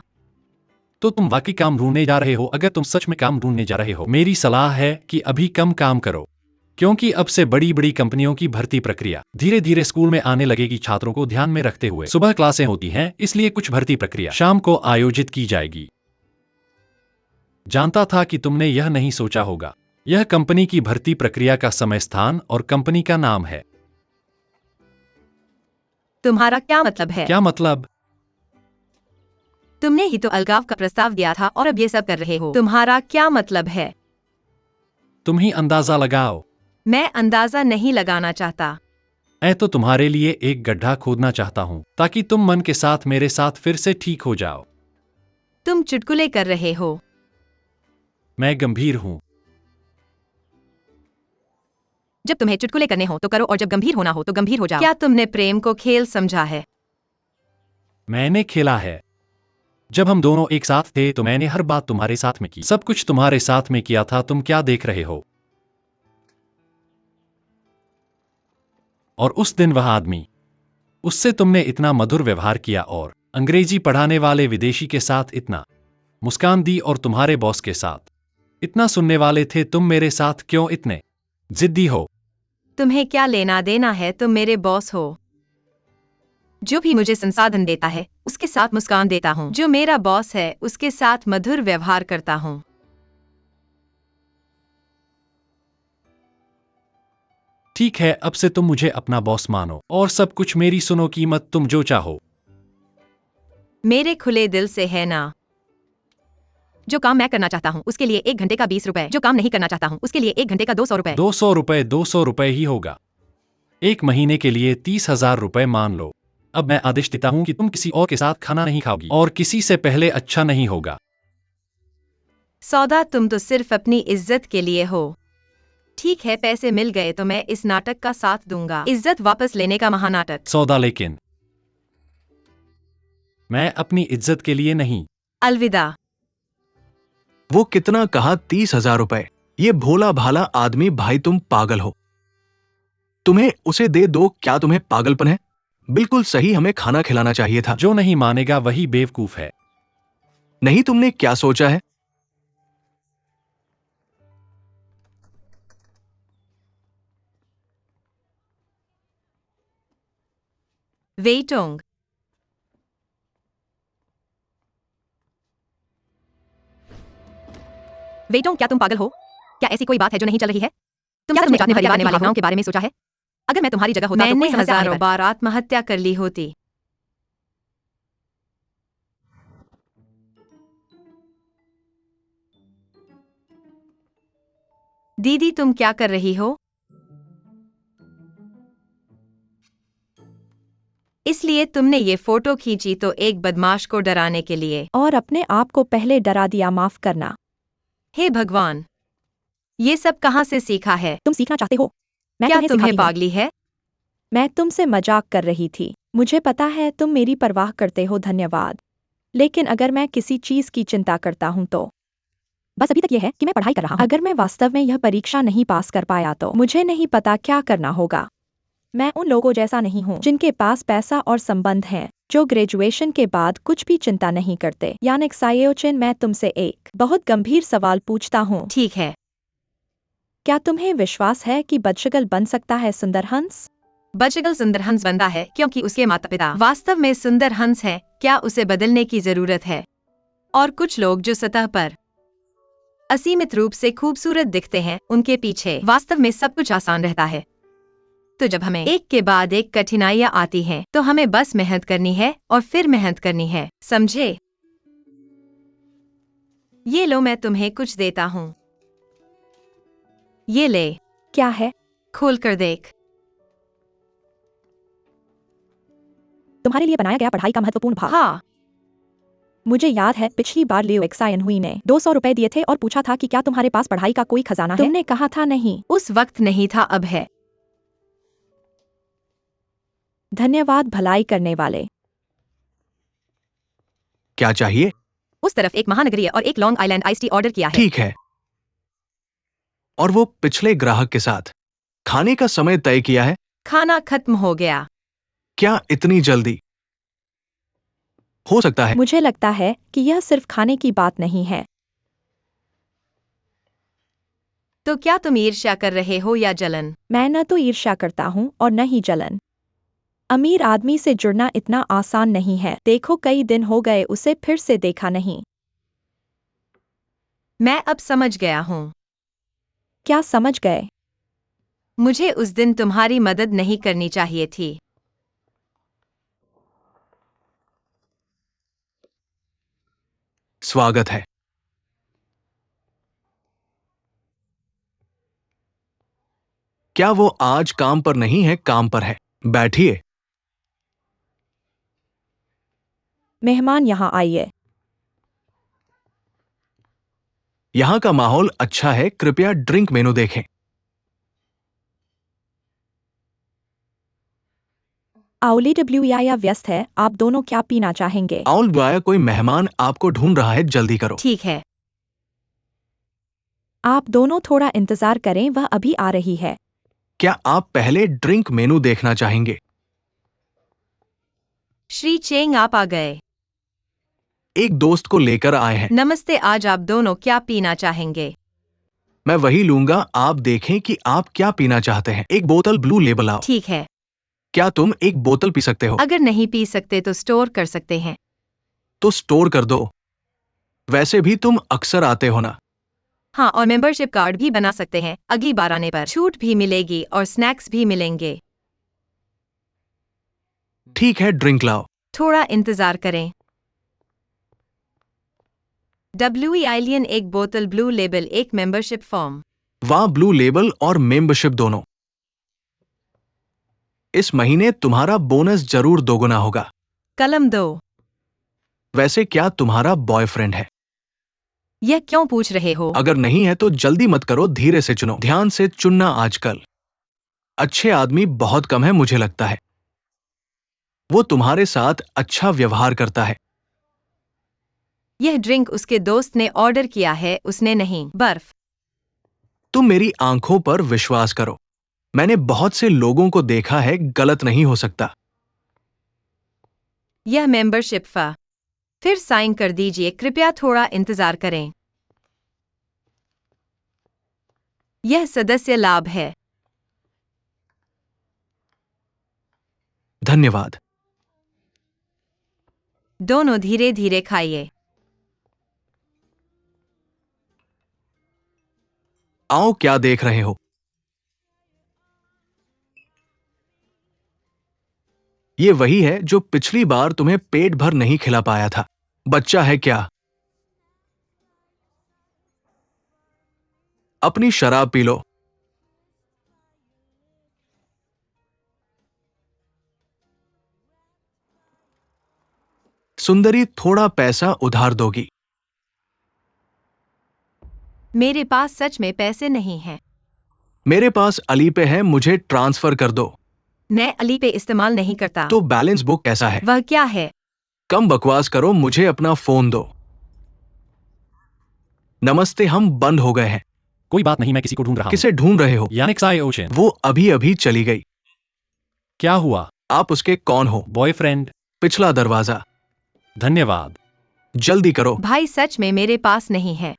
Speaker 4: तो तुम वाकई काम ढूंढने जा रहे हो? अगर तुम सच में काम ढूंढने जा रहे हो, मेरी सलाह है कि अभी कम काम करो, क्योंकि अब से बड़ी बड़ी कंपनियों की भर्ती प्रक्रिया धीरे धीरे स्कूल में आने लगेगी। छात्रों को ध्यान में रखते हुए सुबह क्लासें होती हैं, इसलिए कुछ भर्ती प्रक्रिया शाम को आयोजित की जाएगी। जानता था कि तुमने यह नहीं सोचा होगा। यह कंपनी की भर्ती प्रक्रिया का समय, स्थान और कंपनी का नाम है।
Speaker 2: तुम्हारा क्या मतलब है?
Speaker 4: क्या मतलब?
Speaker 2: तुमने ही तो अलगाव का प्रस्ताव दिया था और अब ये सब कर रहे हो। तुम्हारा क्या मतलब है?
Speaker 4: तुम ही अंदाजा लगाओ।
Speaker 2: मैं अंदाजा नहीं लगाना चाहता।
Speaker 4: मैं तो तुम्हारे लिए एक गड्ढा खोदना चाहता हूं, ताकि तुम मन के साथ मेरे साथ फिर से ठीक हो जाओ।
Speaker 2: तुम चुटकुले कर रहे हो।
Speaker 4: मैं गंभीर हूं।
Speaker 2: जब तुम्हें चुटकुले करने हो तो करो और जब गंभीर होना हो तो गंभीर हो जाओ। क्या तुमने प्रेम को खेल समझा है?
Speaker 4: मैंने खेला है। जब हम दोनों एक साथ थे तो मैंने हर बात तुम्हारे साथ में की, सब कुछ तुम्हारे साथ में किया था। तुम क्या देख रहे हो? और उस दिन वह आदमी, उससे तुमने इतना मधुर व्यवहार किया और अंग्रेजी पढ़ाने वाले विदेशी के साथ इतना मुस्कान दी और तुम्हारे बॉस के साथ इतना सुनने वाले थे। तुम मेरे साथ क्यों इतने जिद्दी हो?
Speaker 2: तुम्हें क्या लेना देना है? तुम मेरे बॉस हो। जो भी मुझे संसाधन देता है उसके साथ मुस्कान देता हूँ। जो मेरा बॉस है उसके साथ मधुर व्यवहार करता हूँ।
Speaker 4: ठीक है, अब से तुम मुझे अपना बॉस मानो और सब कुछ मेरी सुनो। कीमत तुम जो चाहो।
Speaker 2: मेरे खुले दिल से है ना? जो काम मैं करना चाहता हूँ उसके लिए 1 घंटे का 20 रुपए। जो काम नहीं करना चाहता हूँ उसके लिए 1 घंटे का 200 रुपए।
Speaker 4: 200 रुपए? 200 रुपए ही होगा। 1 महीने के लिए 30,000 रुपए मान लो। अब मैं आदेश देता हूं कि तुम किसी और के साथ खाना नहीं खाओगी और किसी से पहले अच्छा नहीं होगा।
Speaker 2: सौदा, तुम तो सिर्फ अपनी इज्जत के लिए हो। ठीक है, पैसे मिल गए तो मैं इस नाटक का साथ दूंगा। इज्जत वापस लेने का महानाटक।
Speaker 4: सौदा, लेकिन मैं अपनी इज्जत के लिए नहीं।
Speaker 2: अलविदा।
Speaker 1: वो कितना कहा? 30,000 रुपए। ये भोला भाला आदमी, भाई तुम पागल हो। तुम्हें उसे दे दो। क्या तुम्हें पागलपन है? बिल्कुल सही, हमें खाना खिलाना चाहिए था।
Speaker 4: जो नहीं मानेगा वही बेवकूफ है।
Speaker 1: नहीं, तुमने क्या सोचा है?
Speaker 2: वेइटोंग। वेइटोंग, क्या तुम पागल हो? क्या ऐसी कोई बात है जो नहीं चल रही है? तुम सच में अपने परिवार की भावनाओं के बारे में सोचा है? अगर मैं तुम्हारी जगह होता तो कोई समस्या हजारों बार आत्महत्या कर ली होती। दीदी, तुम क्या कर रही हो? इसलिए तुमने ये फोटो खींची तो एक बदमाश को डराने के लिए।
Speaker 3: और अपने आप को पहले डरा दिया, माफ करना।
Speaker 2: हे भगवान, ये सब कहाँ से सीखा है?
Speaker 3: तुम सीखना चाहते हो? मैं
Speaker 2: क्या
Speaker 3: तुम्हें
Speaker 2: तुम्हें
Speaker 3: सिखाती हूँ।
Speaker 2: पागली है?
Speaker 3: मैं तुमसे मजाक कर रही थी। मुझे पता है तुम मेरी परवाह करते हो, धन्यवाद। लेकिन अगर मैं किसी चीज की चिंता करता हूं तो बस अभी तक यह है कि मैं पढ़ाई कर रहा हूं। अगर मैं वास्तव में यह परीक्षा नहीं पास कर पाया तो मुझे नहीं पता क्या करना होगा। मैं उन लोगों जैसा नहीं हूँ जिनके पास पैसा और संबंध हैं, जो ग्रेजुएशन के बाद कुछ भी चिंता नहीं करते। यानिक सायोचिन, मैं तुमसे एक बहुत गंभीर सवाल पूछता हूँ।
Speaker 2: ठीक है।
Speaker 3: क्या तुम्हें विश्वास है कि बदशक्ल बन सकता है सुंदर हंस?
Speaker 2: बदशक्ल सुंदर हंस बनता है क्योंकि उसके माता पिता वास्तव में सुंदर हंस है। क्या उसे बदलने की जरूरत है? और कुछ लोग जो सतह पर असीमित रूप से खूबसूरत दिखते हैं, उनके पीछे वास्तव में सब कुछ आसान रहता है। तो जब हमें एक के बाद एक कठिनाइयां आती हैं, तो हमें बस मेहनत करनी है और फिर मेहनत करनी है, समझे? ये लो, मैं तुम्हें कुछ देता हूँ। ये ले,
Speaker 3: क्या है?
Speaker 2: खोल कर देख।
Speaker 3: तुम्हारे लिए बनाया गया पढ़ाई का महत्वपूर्ण भाग।
Speaker 2: हाँ,
Speaker 3: मुझे याद है पिछली बार लियो एक्सायन हुई ने 200 रुपए दिए थे और पूछा था कि क्या तुम्हारे पास पढ़ाई का कोई खजाना है? तुमने कहा था नहीं।
Speaker 2: उस वक्त नहीं था, अब है।
Speaker 3: धन्यवाद भलाई करने वाले।
Speaker 1: क्या चाहिए?
Speaker 2: उस तरफ एक महानगरीय और एक long island ice tea order किया है।
Speaker 1: ठीक है। और वो पिछले ग्राहक के साथ खाने का समय तय किया है?
Speaker 2: खाना खत्म हो गया।
Speaker 1: क्या इतनी जल्दी? हो सकता है।
Speaker 3: मुझे लगता है कि यह सिर्फ खाने की बात नहीं है।
Speaker 2: तो क्या तुम ईर्ष्या कर रहे हो या जलन?
Speaker 3: मैं न तो ईर्ष्या करता हूँ और न ही जलन। अमीर आदमी से जुड़ना इतना आसान नहीं है। देखो, कई दिन हो गए उसे फिर से देखा नहीं।
Speaker 2: मैं अब समझ गया हूँ।
Speaker 3: क्या समझ गए?
Speaker 2: मुझे उस दिन तुम्हारी मदद नहीं करनी चाहिए थी।
Speaker 1: स्वागत है। क्या वो आज काम पर नहीं है? काम पर है। बैठिए।
Speaker 3: मेहमान यहाँ आइए।
Speaker 1: यहाँ का माहौल अच्छा है। कृपया ड्रिंक मेनू देखें।
Speaker 3: आउली डब्ल्यूया व्यस्त है। आप दोनों क्या पीना चाहेंगे?
Speaker 1: आउल बुआया, कोई मेहमान आपको ढूंढ रहा है, जल्दी करो।
Speaker 2: ठीक है।
Speaker 3: आप दोनों थोड़ा इंतजार करें, वह अभी आ रही है।
Speaker 1: क्या आप पहले ड्रिंक मेनू देखना चाहेंगे?
Speaker 2: श्री चेंग, आप आ गए।
Speaker 1: एक दोस्त को लेकर आए हैं।
Speaker 2: नमस्ते, आज आप दोनों क्या पीना चाहेंगे?
Speaker 1: मैं वही लूंगा। आप देखें कि आप क्या पीना चाहते हैं। एक बोतल ब्लू लेबल आओ।
Speaker 2: ठीक है।
Speaker 1: क्या तुम एक बोतल पी सकते हो?
Speaker 2: अगर नहीं पी सकते तो स्टोर कर सकते हैं।
Speaker 1: तो स्टोर कर दो। वैसे भी तुम अक्सर आते हो ना।
Speaker 2: हाँ, और मेंबरशिप कार्ड भी बना सकते हैं। अगली बार आने पर छूट भी मिलेगी और स्नैक्स भी मिलेंगे।
Speaker 1: ठीक है, ड्रिंक लाओ।
Speaker 2: थोड़ा इंतजार करें। डब्ल्यू आइलियन, एक बोतल ब्लू लेबल, एक मेंबरशिप फॉर्म।
Speaker 1: वाह, ब्लू लेबल और मेंबरशिप दोनों। इस महीने तुम्हारा बोनस जरूर दोगुना होगा।
Speaker 2: कलम दो।
Speaker 1: वैसे क्या तुम्हारा बॉयफ्रेंड है?
Speaker 2: यह क्यों पूछ रहे हो?
Speaker 1: अगर नहीं है तो जल्दी मत करो, धीरे से चुनो। ध्यान से चुनना। आजकल अच्छे आदमी बहुत कम है, मुझे लगता है। वो तुम्हारे साथ अच्छा व्यवहार करता है।
Speaker 2: यह ड्रिंक उसके दोस्त ने ऑर्डर किया है, उसने नहीं। बर्फ।
Speaker 1: तुम मेरी आंखों पर विश्वास करो। मैंने बहुत से लोगों को देखा है, गलत नहीं हो सकता।
Speaker 2: यह मेंबरशिप फा। फिर साइन कर दीजिए। कृपया थोड़ा इंतजार करें। यह सदस्य लाभ है।
Speaker 1: धन्यवाद।
Speaker 2: दोनों धीरे धीरे खाइए।
Speaker 1: आओ, क्या देख रहे हो? ये वही है जो पिछली बार तुम्हें पेट भर नहीं खिला पाया था। बच्चा है क्या? अपनी शराब पी लो। सुंदरी, थोड़ा पैसा उधार दोगी?
Speaker 2: मेरे पास सच में पैसे नहीं हैं।
Speaker 1: मेरे पास अली पे है, मुझे ट्रांसफर कर दो।
Speaker 2: मैं अली पे इस्तेमाल नहीं करता।
Speaker 1: तो बैलेंस बुक कैसा है?
Speaker 2: वह क्या है?
Speaker 1: कम बकवास करो, मुझे अपना फोन दो। नमस्ते, हम बंद हो गए हैं।
Speaker 4: कोई बात नहीं, मैं किसी को ढूंढ रहा हूँ।
Speaker 1: किसे ढूंढ रहे हो?
Speaker 4: यानिक सायोचिन।
Speaker 1: वो अभी अभी चली गई।
Speaker 4: क्या हुआ?
Speaker 1: आप उसके कौन हो?
Speaker 4: बॉयफ्रेंड?
Speaker 1: पिछला दरवाजा।
Speaker 4: धन्यवाद।
Speaker 1: जल्दी करो।
Speaker 2: भाई सच में मेरे पास नहीं है।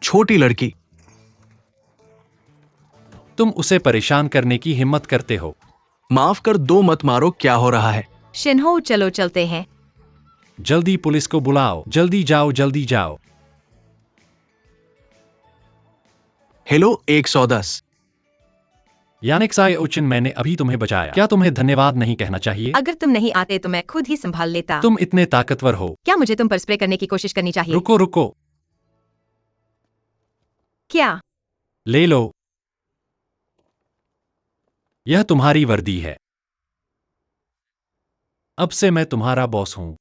Speaker 1: छोटी लड़की।
Speaker 4: तुम उसे परेशान करने की हिम्मत करते हो।
Speaker 1: माफ कर दो, मत मारो। क्या हो रहा है?
Speaker 2: शिन्हो, चलो चलते हैं।
Speaker 4: जल्दी पुलिस को बुलाओ। जल्दी जाओ, जल्दी जाओ।
Speaker 1: हेलो 110।
Speaker 4: यानिक साय ओचिन, मैंने अभी तुम्हें बचाया। क्या तुम्हें धन्यवाद नहीं कहना चाहिए?
Speaker 2: अगर तुम नहीं आते तो मैं खुद ही संभाल लेता।
Speaker 4: तुम इतने ताकतवर हो।
Speaker 2: क्या मुझे तुम पर स्प्रे करने की कोशिश करनी चाहिए?
Speaker 4: रुको रुको,
Speaker 2: क्या?
Speaker 4: ले लो। यह तुम्हारी वर्दी है। अब से मैं तुम्हारा बॉस हूं।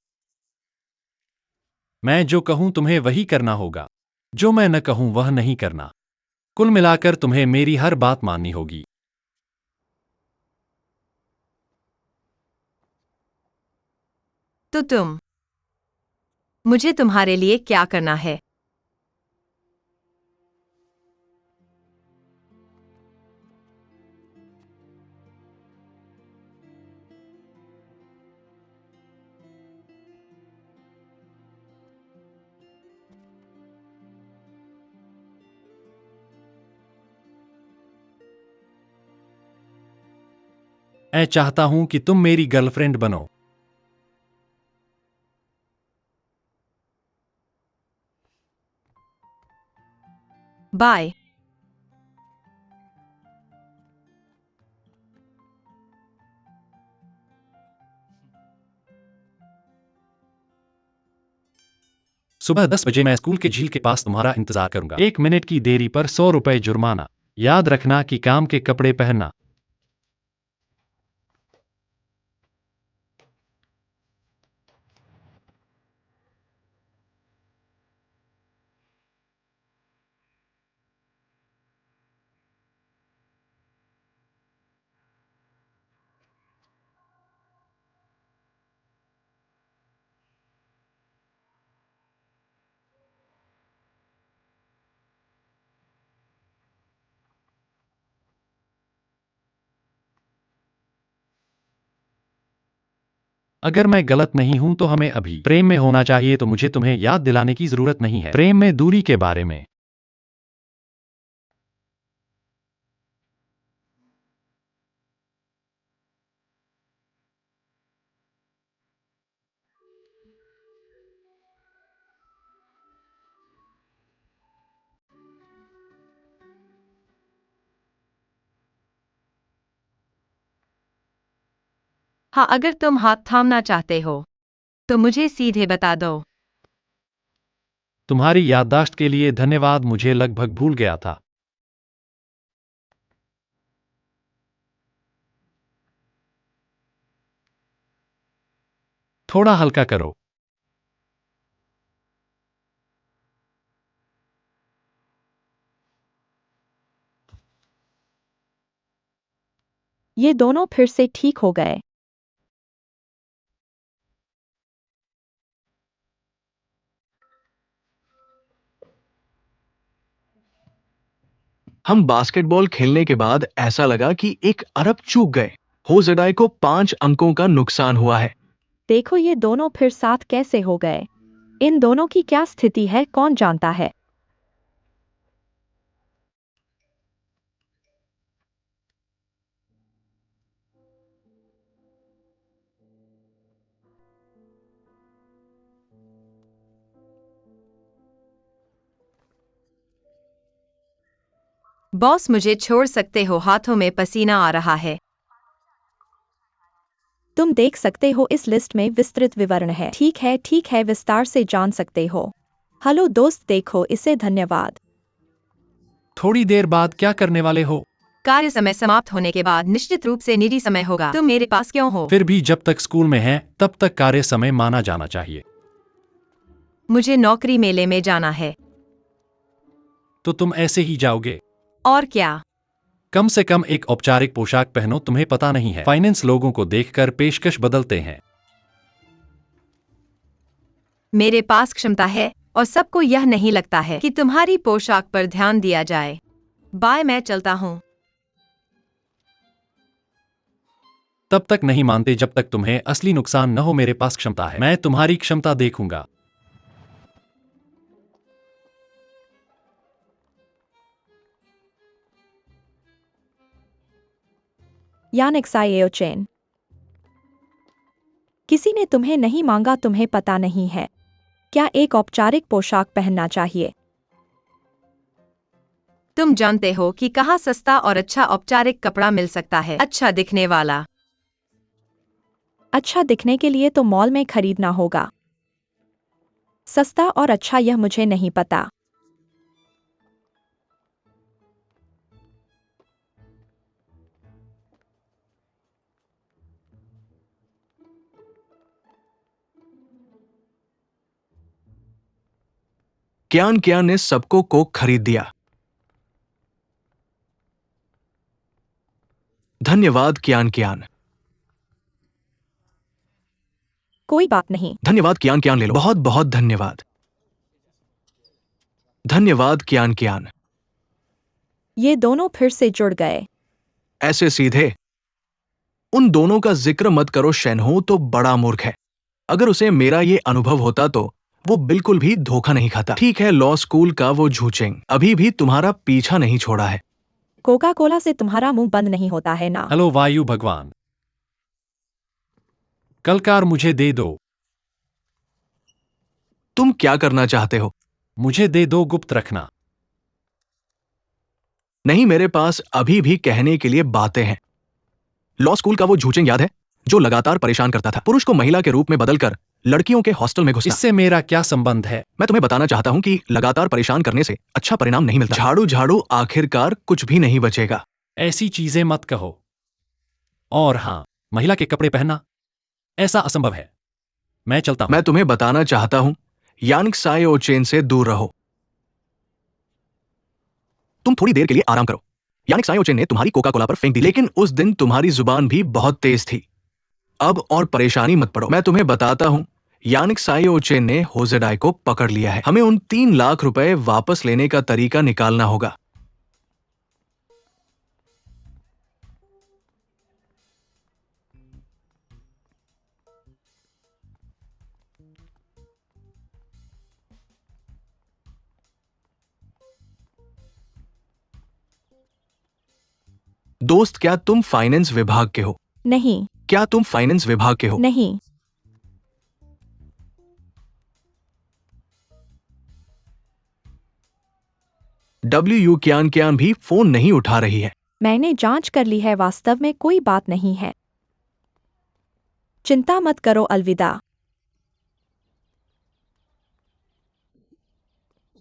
Speaker 4: मैं जो कहूं तुम्हें वही करना होगा। जो मैं न कहूं वह नहीं करना। कुल मिलाकर तुम्हें मेरी हर बात माननी होगी।
Speaker 2: तो मुझे तुम्हारे लिए क्या करना है?
Speaker 4: मैं चाहता हूं कि तुम मेरी गर्लफ्रेंड बनो।
Speaker 2: बाय।
Speaker 4: सुबह 10 बजे मैं स्कूल के झील के पास तुम्हारा इंतजार करूंगा। 1 मिनट की देरी पर 100 रुपए जुर्माना। याद रखना कि काम के कपड़े पहनना। अगर मैं गलत नहीं हूं तो हमें अभी प्रेम में होना चाहिए, तो मुझे तुम्हें याद दिलाने की जरूरत नहीं है प्रेम में दूरी के बारे में।
Speaker 2: हाँ, अगर तुम हाथ थामना चाहते हो तो मुझे सीधे बता दो।
Speaker 4: तुम्हारी याददाश्त के लिए धन्यवाद, मुझे लगभग भूल गया था। थोड़ा हल्का करो।
Speaker 3: ये दोनों फिर से ठीक हो गए।
Speaker 1: हम बास्केटबॉल खेलने के बाद ऐसा लगा कि 1 अरब चूक गए। होजेडाई को 5 अंकों का नुकसान हुआ है।
Speaker 3: देखो ये दोनों फिर साथ कैसे हो गए। इन दोनों की क्या स्थिति है कौन जानता है।
Speaker 2: बॉस, मुझे छोड़ सकते हो, हाथों में पसीना आ रहा है।
Speaker 3: तुम देख सकते हो इस लिस्ट में विस्तृत विवरण है। ठीक है, विस्तार से जान सकते हो। हेलो दोस्त, देखो इसे। धन्यवाद।
Speaker 4: थोड़ी देर बाद क्या करने वाले हो?
Speaker 2: कार्य समय समाप्त होने के बाद निश्चित रूप से निजी समय होगा। तुम मेरे पास क्यों हो?
Speaker 4: फिर भी जब तक स्कूल में है तब तक कार्य समय माना जाना चाहिए।
Speaker 2: मुझे नौकरी मेले में जाना है।
Speaker 4: तो तुम ऐसे ही जाओगे?
Speaker 2: और क्या?
Speaker 4: कम से कम एक औपचारिक पोशाक पहनो। तुम्हें पता नहीं है, फाइनेंस लोगों को देखकर पेशकश बदलते हैं।
Speaker 2: मेरे पास क्षमता है और सबको यह नहीं लगता है कि तुम्हारी पोशाक पर ध्यान दिया जाए। बाय, मैं चलता हूँ।
Speaker 4: तब तक नहीं मानते जब तक तुम्हें असली नुकसान न हो। मेरे पास क्षमता है, मैं तुम्हारी क्षमता देखूंगा।
Speaker 3: यानिक साइयो चेन। किसी ने तुम्हें नहीं मांगा, तुम्हें पता नहीं है। क्या एक औपचारिक पोशाक पहनना चाहिए?
Speaker 2: तुम जानते हो कि कहाँ सस्ता और अच्छा औपचारिक कपड़ा मिल सकता है, अच्छा दिखने वाला।
Speaker 3: अच्छा दिखने के लिए तो मॉल में खरीदना होगा। सस्ता और अच्छा यह मुझे नहीं पता।
Speaker 1: क्यान क्यान ने सबको कोक खरीद दिया। धन्यवाद क्यान क्यान।
Speaker 3: कोई बात नहीं।
Speaker 1: धन्यवाद क्यान क्यान, ले लो। बहुत बहुत धन्यवाद। धन्यवाद क्यान क्यान।
Speaker 3: ये दोनों फिर से जुड़ गए।
Speaker 1: ऐसे सीधे उन दोनों का जिक्र मत करो। शेनहो तो बड़ा मूर्ख है। अगर उसे मेरा ये अनुभव होता तो वो बिल्कुल भी धोखा नहीं खाता। ठीक है, लॉ स्कूल का वो झूचेंग अभी भी तुम्हारा पीछा नहीं छोड़ा है।
Speaker 3: कोका कोला से तुम्हारा मुंह बंद नहीं होता है ना।
Speaker 4: हेलो वायु भगवान, कल कार मुझे दे दो।
Speaker 1: तुम क्या करना चाहते हो?
Speaker 4: मुझे दे दो, गुप्त रखना।
Speaker 1: नहीं, मेरे पास अभी भी कहने के लिए बातें हैं। लॉ स्कूल का वो झूचेंग याद है जो लगातार परेशान करता था, पुरुष को महिला के रूप में बदलकर लड़कियों के हॉस्टल में घुसता।
Speaker 4: इससे मेरा क्या संबंध है?
Speaker 1: मैं तुम्हें बताना चाहता हूं कि लगातार परेशान करने से अच्छा परिणाम नहीं मिलता। झाड़ू झाड़ू, आखिरकार कुछ भी नहीं बचेगा।
Speaker 4: ऐसी चीजें मत कहो। और हाँ, महिला के कपड़े पहनना ऐसा असंभव है। मैं चलता हूं।
Speaker 1: मैं तुम्हें बताना चाहता हूं, यानिक सायो चेन से दूर रहो। तुम थोड़ी देर के लिए आराम करो। यानिक सायो चेन ने तुम्हारी कोका कोला पर फेंक दी, लेकिन उस दिन तुम्हारी जुबान भी बहुत तेज थी। अब और परेशानी मत पड़ो। मैं तुम्हें बताता हूं, यानिक सायो चेन ने होजेडाई को पकड़ लिया है। हमें उन 3 लाख रुपए वापस लेने का तरीका निकालना होगा। दोस्त, क्या तुम फाइनेंस विभाग के हो?
Speaker 3: नहीं।
Speaker 1: क्या तुम फाइनेंस विभाग के हो?
Speaker 3: नहीं।
Speaker 1: डब्ल्यू क्यान क्यान भी फोन नहीं उठा रही है।
Speaker 3: मैंने जांच कर ली है, वास्तव में कोई बात नहीं है। चिंता मत करो, अलविदा।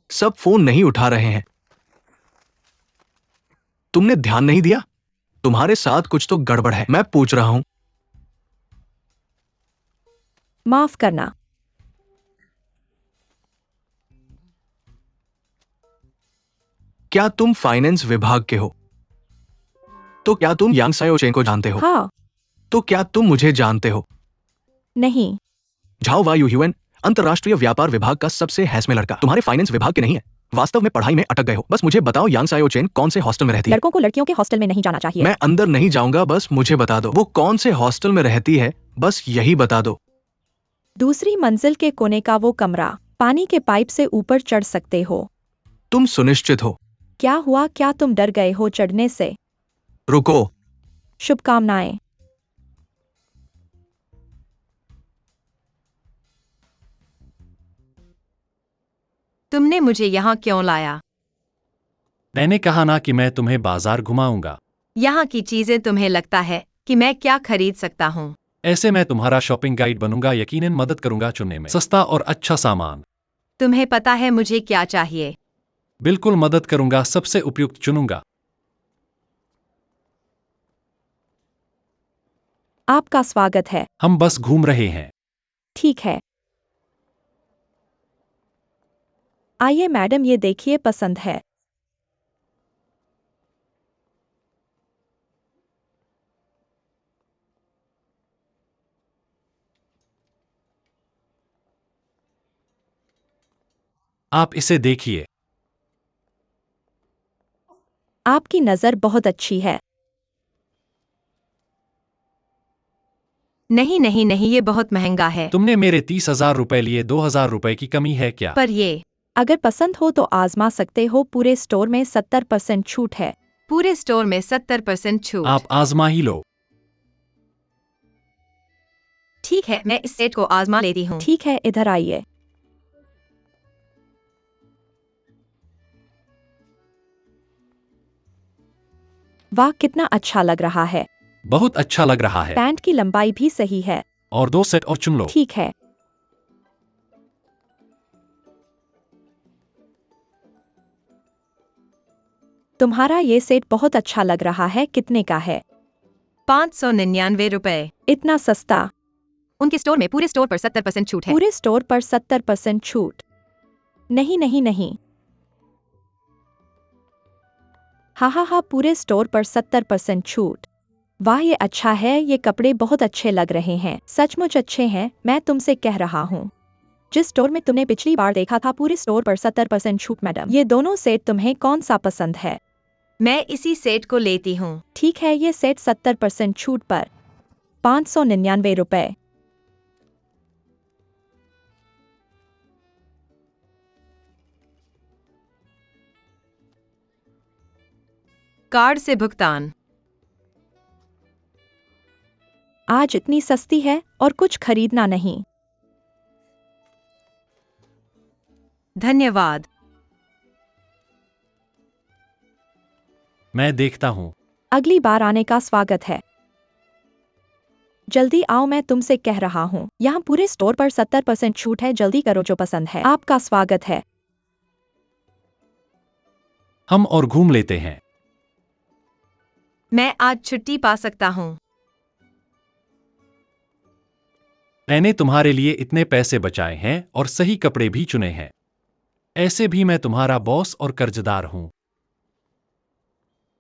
Speaker 1: सब फोन नहीं उठा रहे हैं। तुमने ध्यान नहीं दिया? तुम्हारे साथ कुछ तो गड़बड़ है। मैं पूछ रहा हूं।
Speaker 3: माफ करना।
Speaker 1: क्या तुम फाइनेंस विभाग के हो? तो क्या तुम यांग सायो चेन को जानते हो?
Speaker 3: हाँ।
Speaker 1: तो क्या तुम मुझे जानते हो?
Speaker 3: नहीं।
Speaker 1: झाओ वायु ह्यूएन, अंतरराष्ट्रीय व्यापार विभाग का सबसे हैसमे लड़का। तुम्हारे फाइनेंस विभाग के नहीं है। वास्तव में पढ़ाई में अटक गए हो। बस मुझे बताओ, यांग सायो चेन कौन से हॉस्टल में रहती है?
Speaker 3: लड़कों को लड़कियों के हॉस्टल में नहीं जाना चाहिए।
Speaker 1: मैं अंदर नहीं जाऊंगा, बस मुझे बता दो वो कौन से हॉस्टल में रहती है। बस यही बता दो।
Speaker 3: दूसरी मंजिल के कोने का वो कमरा। पानी के पाइप से ऊपर चढ़ सकते हो।
Speaker 1: तुम सुनिश्चित हो?
Speaker 3: क्या हुआ? क्या तुम डर गए हो चढ़ने से?
Speaker 1: रुको।
Speaker 3: शुभकामनाएं।
Speaker 2: तुमने मुझे यहाँ क्यों लाया?
Speaker 4: मैंने कहा ना कि मैं तुम्हें बाजार घुमाऊंगा।
Speaker 2: यहाँ की चीजें तुम्हें लगता है कि मैं क्या खरीद सकता हूँ?
Speaker 4: ऐसे मैं तुम्हारा शॉपिंग गाइड बनूंगा, यकीनन मदद करूंगा चुनने में सस्ता और अच्छा सामान।
Speaker 2: तुम्हें पता है मुझे क्या चाहिए?
Speaker 4: बिल्कुल मदद करूंगा, सबसे उपयुक्त चुनूंगा।
Speaker 3: आपका स्वागत है।
Speaker 4: हम बस घूम रहे हैं।
Speaker 3: ठीक है। आइए मैडम, ये देखिए, पसंद है।
Speaker 4: आप इसे देखिए।
Speaker 3: आपकी नज़र बहुत अच्छी है।
Speaker 2: नहीं नहीं नहीं, ये बहुत महंगा है।
Speaker 4: तुमने मेरे 30,000 रुपए लिए, 2,000 रुपए की कमी है क्या?
Speaker 2: पर ये
Speaker 3: अगर पसंद हो तो आजमा सकते हो, पूरे स्टोर में 70% छूट है।
Speaker 2: पूरे स्टोर में 70% छूट।
Speaker 4: आप आजमा ही लो।
Speaker 2: ठीक है, मैं इस सेट को आजमा लेती हूँ।
Speaker 3: ठीक है, इधर आइए। वाह, कितना अच्छा लग रहा है।
Speaker 4: बहुत अच्छा लग रहा है।
Speaker 3: पैंट की लंबाई भी सही है।
Speaker 4: और 2 सेट और चुन लो।
Speaker 3: ठीक है। तुम्हारा ये सेट बहुत अच्छा लग रहा है। कितने का है?
Speaker 2: 599 रुपए।
Speaker 3: इतना सस्ता?
Speaker 2: उनके स्टोर में पूरे स्टोर पर 70% छूट है।
Speaker 3: पूरे स्टोर पर 70% छूट? नहीं नहीं नहीं। हाँ, पूरे स्टोर पर 70% छूट। वाह, ये अच्छा है। ये कपड़े बहुत अच्छे लग रहे हैं, सचमुच अच्छे हैं। मैं तुमसे कह रहा हूँ, जिस स्टोर में तुमने पिछली बार देखा था पूरे स्टोर पर 70% छूट। मैडम, ये दोनों सेट तुम्हें कौन सा पसंद है?
Speaker 2: मैं इसी सेट को लेती हूँ।
Speaker 3: ठीक है, ये सेट 70% छूट पर 599 रुपए।
Speaker 2: कार्ड से भुगतान।
Speaker 3: आज इतनी सस्ती है और कुछ खरीदना नहीं।
Speaker 2: धन्यवाद।
Speaker 4: मैं देखता हूँ।
Speaker 3: अगली बार आने का स्वागत है। जल्दी आओ, मैं तुमसे कह रहा हूँ, यहाँ पूरे स्टोर पर 70% छूट है। जल्दी करो, जो पसंद है। आपका स्वागत है।
Speaker 4: हम और घूम लेते हैं।
Speaker 2: मैं आज छुट्टी पा सकता हूँ।
Speaker 4: मैंने तुम्हारे लिए इतने पैसे बचाए हैं और सही कपड़े भी चुने हैं। ऐसे भी मैं तुम्हारा बॉस और कर्जदार हूँ।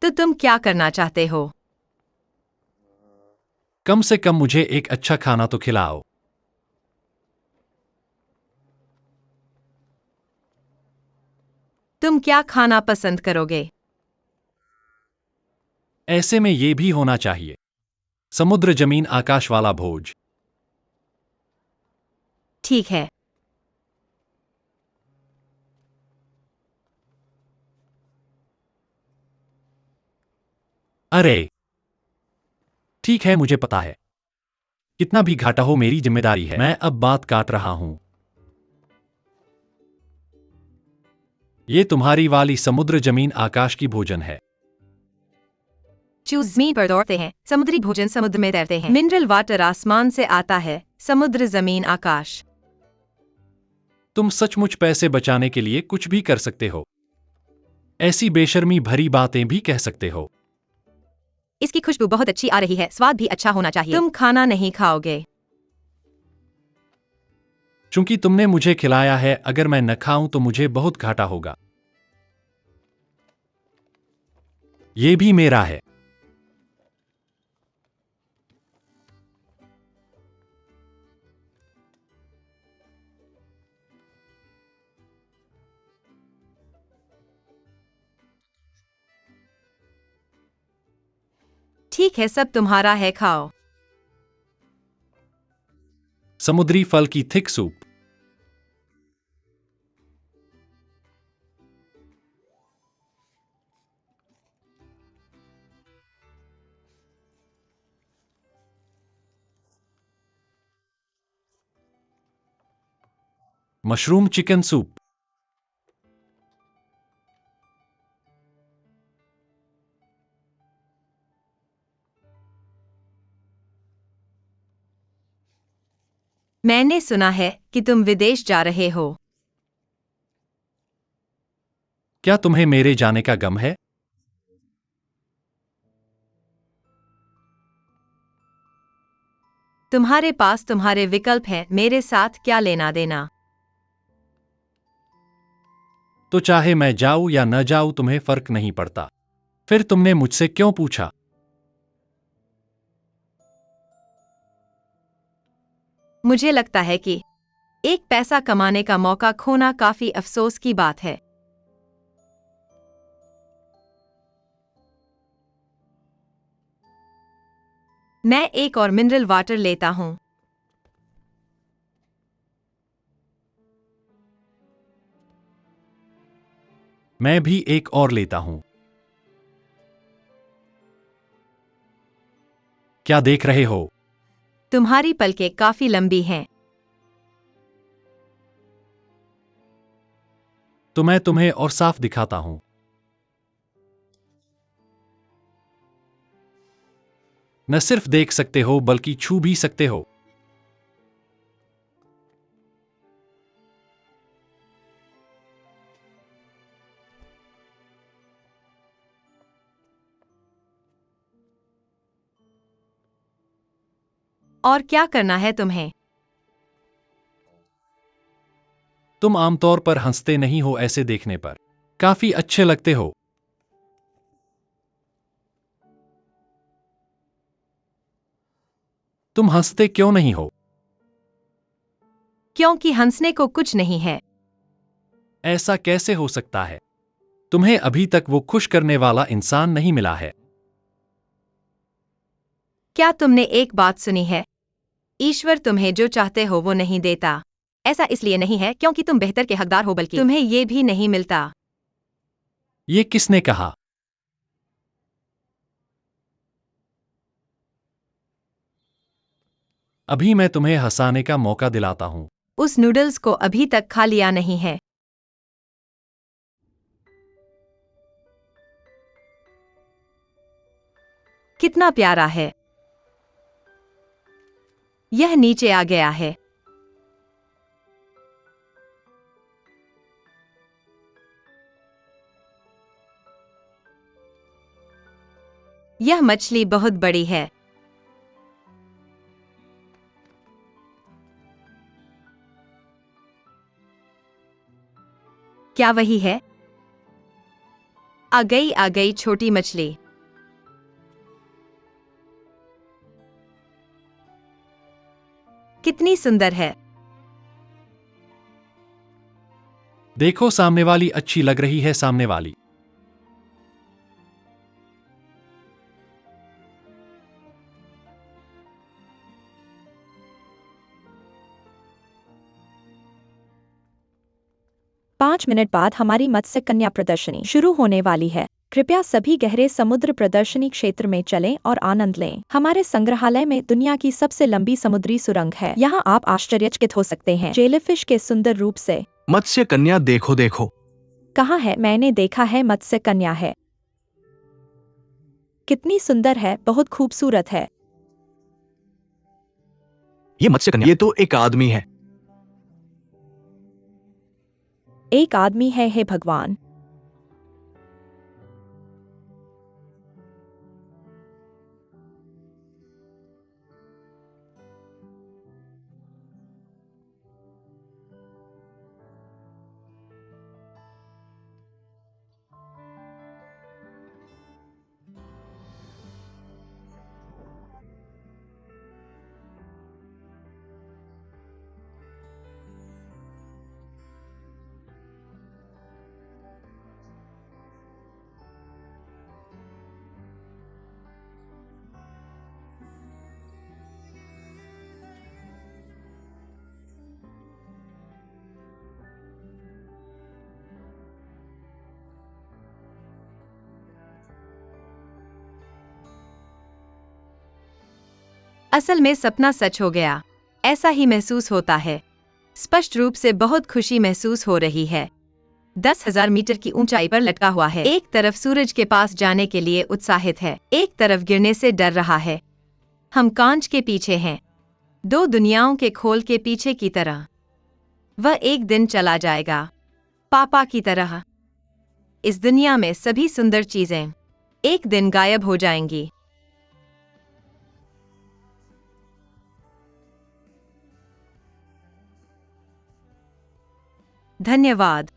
Speaker 2: तो तुम क्या करना चाहते हो?
Speaker 4: कम से कम मुझे एक अच्छा खाना तो खिलाओ।
Speaker 2: तुम क्या खाना पसंद करोगे?
Speaker 4: ऐसे में ये भी होना चाहिए। समुद्र जमीन आकाश वाला भोज।
Speaker 2: ठीक है।
Speaker 4: अरे ठीक है, मुझे पता है। कितना भी घाटा हो मेरी जिम्मेदारी है। मैं अब बात काट रहा हूं। ये तुम्हारी वाली समुद्र जमीन आकाश की भोजन है।
Speaker 2: चूज जमीन पर दौड़ते हैं, समुद्री भोजन समुद्र में तैरते हैं, मिनरल वाटर आसमान से आता है, समुद्र जमीन आकाश।
Speaker 4: तुम सचमुच पैसे बचाने के लिए कुछ भी कर सकते हो। ऐसी बेशर्मी भरी बातें भी कह सकते हो।
Speaker 2: इसकी खुशबू बहुत अच्छी आ रही है, स्वाद भी अच्छा होना चाहिए। तुम खाना नहीं खाओगे?
Speaker 4: चूंकि तुमने मुझे खिलाया है, अगर मैं न खाऊं तो मुझे बहुत घाटा होगा। ये भी मेरा है।
Speaker 2: ठीक है, सब तुम्हारा है, खाओ।
Speaker 4: समुद्री फल की thick soup. Mushroom chicken soup.
Speaker 2: मैंने सुना है कि तुम विदेश जा रहे हो।
Speaker 4: क्या तुम्हें मेरे जाने का गम है?
Speaker 2: तुम्हारे पास तुम्हारे विकल्प हैं, मेरे साथ क्या लेना देना।
Speaker 4: तो चाहे मैं जाऊं या न जाऊं तुम्हें फर्क नहीं पड़ता। फिर तुमने मुझसे क्यों पूछा?
Speaker 2: मुझे लगता है कि एक पैसा कमाने का मौका खोना काफी अफसोस की बात है। मैं एक और मिनरल वाटर लेता हूँ।
Speaker 4: मैं भी एक और लेता हूं। क्या देख रहे हो?
Speaker 2: तुम्हारी पलकें काफी लंबी हैं।
Speaker 4: तो मैं तुम्हें और साफ दिखाता हूं। न सिर्फ देख सकते हो बल्कि छू भी सकते हो।
Speaker 2: और क्या करना है तुम्हें?
Speaker 4: तुम आमतौर पर हंसते नहीं हो, ऐसे देखने पर काफी अच्छे लगते हो। तुम हंसते क्यों नहीं हो?
Speaker 2: क्योंकि हंसने को कुछ नहीं है।
Speaker 4: ऐसा कैसे हो सकता है? तुम्हें अभी तक वो खुश करने वाला इंसान नहीं मिला है।
Speaker 2: क्या तुमने एक बात सुनी है? ईश्वर तुम्हें जो चाहते हो वो नहीं देता। ऐसा इसलिए नहीं है क्योंकि तुम बेहतर के हकदार हो, बल्कि तुम्हें ये भी नहीं मिलता।
Speaker 4: ये किसने कहा? अभी मैं तुम्हें हंसाने का मौका दिलाता हूं।
Speaker 2: उस नूडल्स को अभी तक खा लिया नहीं है। कितना प्यारा है। यह नीचे आ गया है। यह मछली बहुत बड़ी है। क्या वही है? आ गई छोटी मछली। कितनी सुंदर है।
Speaker 4: देखो, सामने वाली अच्छी लग रही है। सामने वाली।
Speaker 3: पाँच मिनट बाद हमारी मत्स्य कन्या प्रदर्शनी शुरू होने वाली है। कृपया सभी गहरे समुद्र प्रदर्शनी क्षेत्र में चलें और आनंद लें। हमारे संग्रहालय में दुनिया की सबसे लंबी समुद्री सुरंग है। यहाँ आप आश्चर्यचकित हो सकते हैं जेलीफिश के सुंदर रूप से।
Speaker 1: मत्स्य कन्या देखो देखो।
Speaker 3: कहाँ है? मैंने देखा है, मत्स्य कन्या है। कितनी सुंदर है, बहुत खूबसूरत है।
Speaker 1: ये मत्स्य कन्या, ये तो एक आदमी है।
Speaker 3: एक आदमी है? हे भगवान।
Speaker 2: असल में सपना सच हो गया। ऐसा ही महसूस होता है। स्पष्ट रूप से बहुत खुशी महसूस हो रही है। 10,000 मीटर की ऊंचाई पर लटका हुआ है। एक तरफ सूरज के पास जाने के लिए उत्साहित है, एक तरफ गिरने से डर रहा है। हम कांच के पीछे हैं, दो दुनियाओं के खोल के पीछे की तरह। वह एक दिन चला जाएगा, पापा की तरह। इस दुनिया में सभी सुंदर चीजें एक दिन गायब हो जाएंगी। धन्यवाद।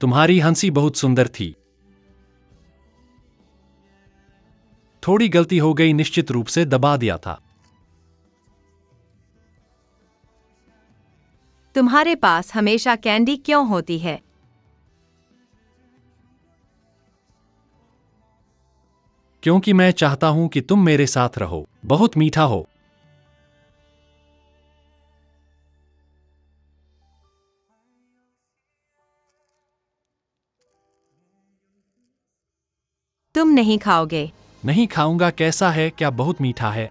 Speaker 4: तुम्हारी हंसी बहुत सुंदर थी। थोड़ी गलती हो गई, निश्चित रूप से दबा दिया था।
Speaker 2: तुम्हारे पास हमेशा कैंडी क्यों होती है?
Speaker 4: क्योंकि मैं चाहता हूं कि तुम मेरे साथ रहो, बहुत मीठा हो।
Speaker 2: तुम नहीं खाओगे।
Speaker 4: नहीं खाऊंगा, कैसा है, क्या बहुत मीठा है?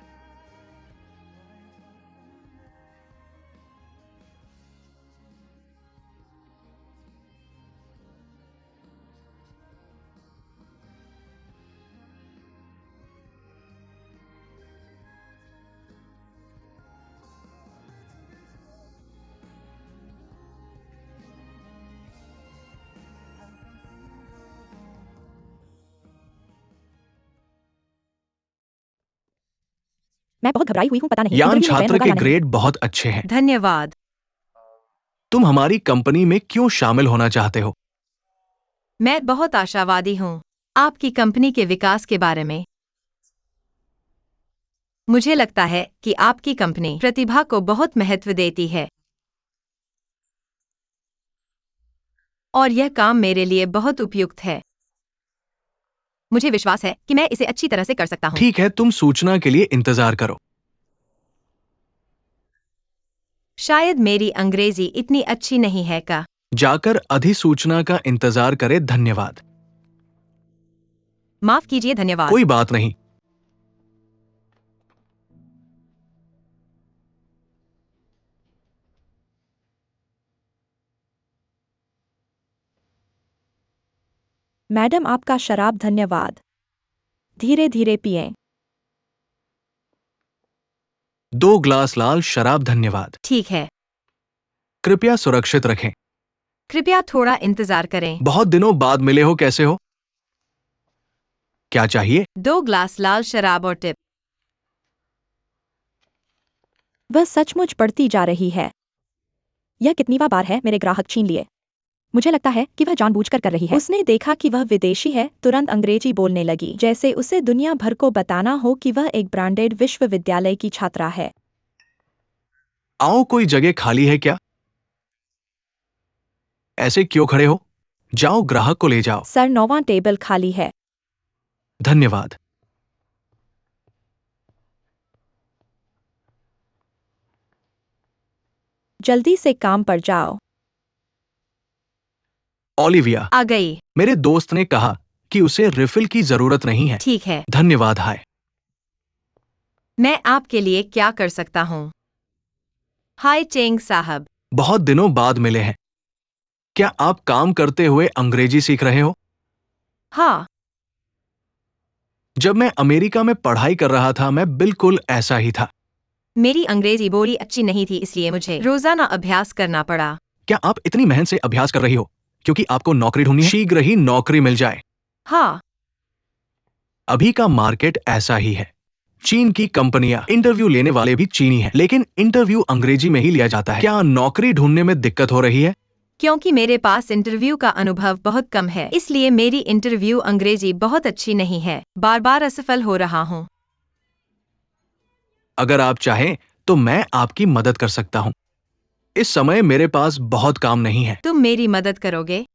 Speaker 3: मैं बहुत घबराई हुई हूँ, पता नहीं
Speaker 1: यान
Speaker 3: इंटरव्यू में चयन
Speaker 1: छात्र
Speaker 3: होगा
Speaker 1: के
Speaker 3: या नहीं।
Speaker 1: ग्रेड बहुत अच्छे हैं।
Speaker 2: धन्यवाद।
Speaker 1: तुम हमारी कंपनी में क्यों शामिल होना चाहते हो?
Speaker 2: मैं बहुत आशावादी हूँ आपकी कंपनी के विकास के बारे में। मुझे लगता है कि आपकी कंपनी प्रतिभा को बहुत महत्व देती है और यह काम मेरे लिए बहुत उपयुक्त है। मुझे विश्वास है कि मैं इसे अच्छी तरह से कर सकता हूँ।
Speaker 1: ठीक है, तुम सूचना के लिए इंतजार करो।
Speaker 2: शायद मेरी अंग्रेजी इतनी अच्छी नहीं है का।
Speaker 1: जाकर अधिसूचना का इंतजार करे। धन्यवाद।
Speaker 2: माफ कीजिए, धन्यवाद।
Speaker 1: कोई बात नहीं।
Speaker 3: मैडम आपका शराब धन्यवाद। धीरे धीरे पिएं।
Speaker 1: 2 ग्लास लाल शराब धन्यवाद।
Speaker 2: ठीक है,
Speaker 1: कृपया सुरक्षित रखें।
Speaker 2: कृपया थोड़ा इंतजार करें।
Speaker 1: बहुत दिनों बाद मिले हो, कैसे हो? क्या चाहिए?
Speaker 2: 2 ग्लास लाल शराब और टिप।
Speaker 3: वह सचमुच बढ़ती जा रही है। यह कितनीवा बार है मेरे ग्राहक छीन लिए। मुझे लगता है कि वह जानबूझकर कर रही है। उसने देखा कि वह विदेशी है, तुरंत अंग्रेजी बोलने लगी, जैसे उसे दुनिया भर को बताना हो कि वह एक ब्रांडेड विश्वविद्यालय की छात्रा है।
Speaker 1: आओ, कोई जगह खाली है क्या? ऐसे क्यों खड़े हो? जाओ, ग्राहक को ले जाओ।
Speaker 3: सर, 9वां टेबल खाली है।
Speaker 1: धन्यवाद।
Speaker 3: जल्दी से काम पर जाओ।
Speaker 1: ओलिविया,
Speaker 2: आ गई।
Speaker 1: मेरे दोस्त ने कहा कि उसे रिफिल की जरूरत नहीं है।
Speaker 2: ठीक है,
Speaker 1: धन्यवाद। हाय।
Speaker 2: मैं आपके लिए क्या कर सकता हूँ? हाय चेंग साहब।
Speaker 1: बहुत दिनों बाद मिले हैं। क्या आप काम करते हुए अंग्रेजी सीख रहे हो?
Speaker 2: हाँ,
Speaker 1: जब मैं अमेरिका में पढ़ाई कर रहा था, मैं बिल्कुल ऐसा ही था।
Speaker 2: मेरी अंग्रेजी बोली अच्छी नहीं थी, इसलिए मुझे रोजाना अभ्यास करना पड़ा।
Speaker 1: क्या आप इतनी मेहनत से अभ्यास कर रही हो क्योंकि आपको नौकरी ढूंढनी है? शीघ्र ही नौकरी मिल जाए।
Speaker 2: हाँ,
Speaker 1: अभी का मार्केट ऐसा ही है। चीन की कंपनियां, इंटरव्यू लेने वाले भी चीनी हैं, लेकिन इंटरव्यू अंग्रेजी में ही लिया जाता है। क्या नौकरी ढूंढने में दिक्कत हो रही है?
Speaker 2: क्योंकि मेरे पास इंटरव्यू का अनुभव बहुत कम है, इसलिए मेरी इंटरव्यू अंग्रेजी बहुत अच्छी नहीं है। बार बार असफल हो रहा हूँ।
Speaker 1: अगर आप चाहें तो मैं आपकी मदद कर सकता हूं। इस समय मेरे पास बहुत काम नहीं है।
Speaker 2: तुम मेरी मदद करोगे?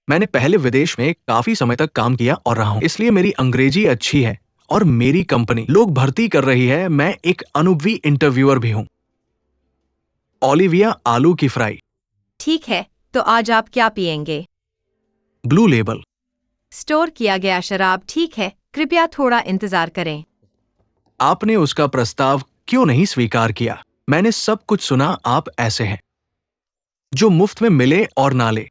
Speaker 1: मैंने पहले विदेश में काफी समय तक काम किया और रहा हूं, इसलिए मेरी अंग्रेजी अच्छी है और मेरी कंपनी लोग भर्ती कर रही है। मैं एक अनुभवी इंटरव्यूअर भी हूं। ओलिविया, आलू की फ्राई।
Speaker 2: ठीक है, तो आज आप क्या पिएंगे?
Speaker 1: Blue label.
Speaker 2: स्टोर किया गया शराब। ठीक है, कृपया थोड़ा इंतजार करें।
Speaker 1: आपने उसका प्रस्ताव क्यों नहीं स्वीकार किया? मैंने सब कुछ सुना। आप ऐसे हैं जो मुफ्त में मिले और ना ले।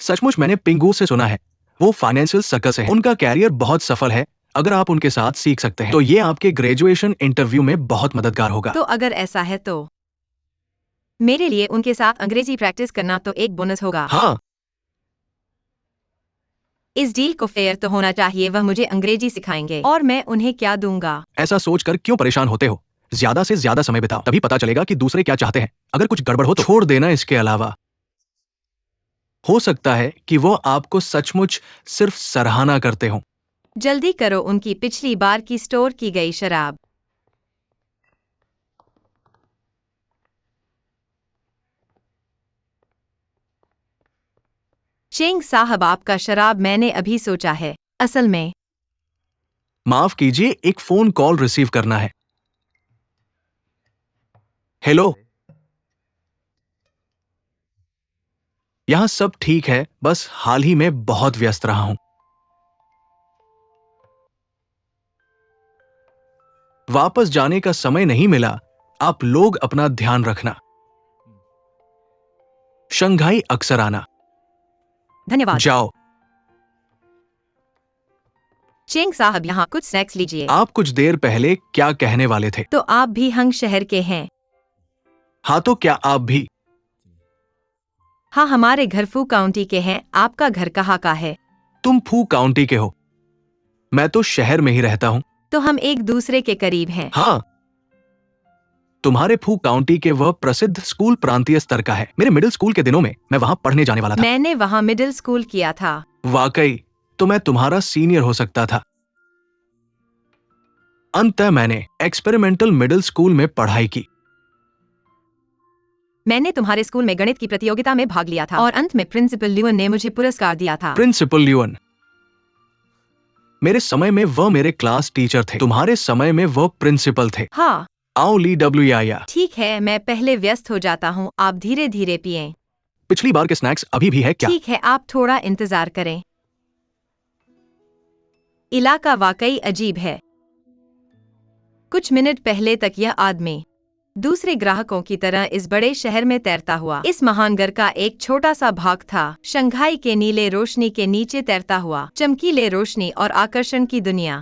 Speaker 1: सचमुच, मैंने पिंगू से सुना है। वो फाइनेंशियल सर्कस है। उनका कैरियर बहुत सफल है। अगर आप उनके साथ सीख सकते हैं तो ये आपके ग्रेजुएशन इंटरव्यू में बहुत मददगार होगा।
Speaker 2: तो अगर ऐसा है तो मेरे लिए उनके साथ अंग्रेजी प्रैक्टिस करना तो एक बोनस होगा।
Speaker 1: हाँ,
Speaker 2: इस डील को फेयर तो होना चाहिए। वह मुझे अंग्रेजी सिखाएंगे और मैं उन्हें क्या दूंगा?
Speaker 1: ऐसा सोचकर क्यों परेशान होते हो? ज्यादा से ज्यादा समय बिताओ, तभी पता चलेगा कि दूसरे क्या चाहते हैं। अगर कुछ गड़बड़ हो तो छोड़ देना। इसके अलावा हो सकता है कि वो आपको सचमुच सिर्फ सराहना करते हो।
Speaker 2: जल्दी करो, उनकी पिछली बार की स्टोर की गई शराब। चेंग साहब, आपका शराब मैंने अभी सोचा है। असल में
Speaker 1: माफ कीजिए, एक फोन कॉल रिसीव करना है। हेलो। यहां सब ठीक है, बस हाल ही में बहुत व्यस्त रहा हूं। वापस जाने का समय नहीं मिला। आप लोग अपना ध्यान रखना। शंघाई अक्सर आना।
Speaker 2: धन्यवाद।
Speaker 1: जाओ।
Speaker 2: चेंग साहब, यहाँ कुछ स्नैक्स लीजिए।
Speaker 1: आप कुछ देर पहले क्या कहने वाले थे?
Speaker 2: तो आप भी हंग शहर के हैं?
Speaker 1: हाँ, तो क्या आप भी?
Speaker 2: हाँ, हमारे घर फू काउंटी के हैं। आपका घर कहाँ का है?
Speaker 1: तुम फू काउंटी के हो। मैं तो शहर में ही रहता हूं।
Speaker 2: तो हम एक दूसरे के करीब हैं।
Speaker 1: हाँ, तुम्हारे फू काउंटी के वह प्रसिद्ध स्कूल प्रांतीय स्तर का है। मेरे मिडिल स्कूल के दिनों में मैं वहां पढ़ने जाने वाला था।
Speaker 2: मैंने वहाँ मिडिल स्कूल किया था।
Speaker 1: वाकई? तो मैं तुम्हारा सीनियर हो सकता था। अंततः मैंने एक्सपेरिमेंटल मिडिल स्कूल में पढ़ाई की।
Speaker 2: मैंने तुम्हारे स्कूल में गणित की प्रतियोगिता में भाग लिया था और अंत में प्रिंसिपल ल्यूअन ने मुझे पुरस्कार दिया था।
Speaker 1: प्रिंसिपल ल्यूअन? मेरे समय में वह मेरे क्लास टीचर थे। तुम्हारे समय में वह प्रिंसिपल थे।
Speaker 2: हाँ,
Speaker 1: आओ ली डब्ल्यू आया।
Speaker 2: ठीक है, मैं पहले व्यस्त हो जाता हूँ। आप धीरे धीरे पिएं।
Speaker 1: पिछली बार के स्नैक्स अभी भी है क्या?
Speaker 2: ठीक है, आप थोड़ा इंतजार करें। इलाका वाकई अजीब है। कुछ मिनट पहले तक यह आदमी दूसरे ग्राहकों की तरह इस बड़े शहर में तैरता हुआ इस महान घर का एक छोटा सा भाग था। शंघाई के नीले रोशनी के नीचे तैरता हुआ चमकीले रोशनी और आकर्षण की दुनिया।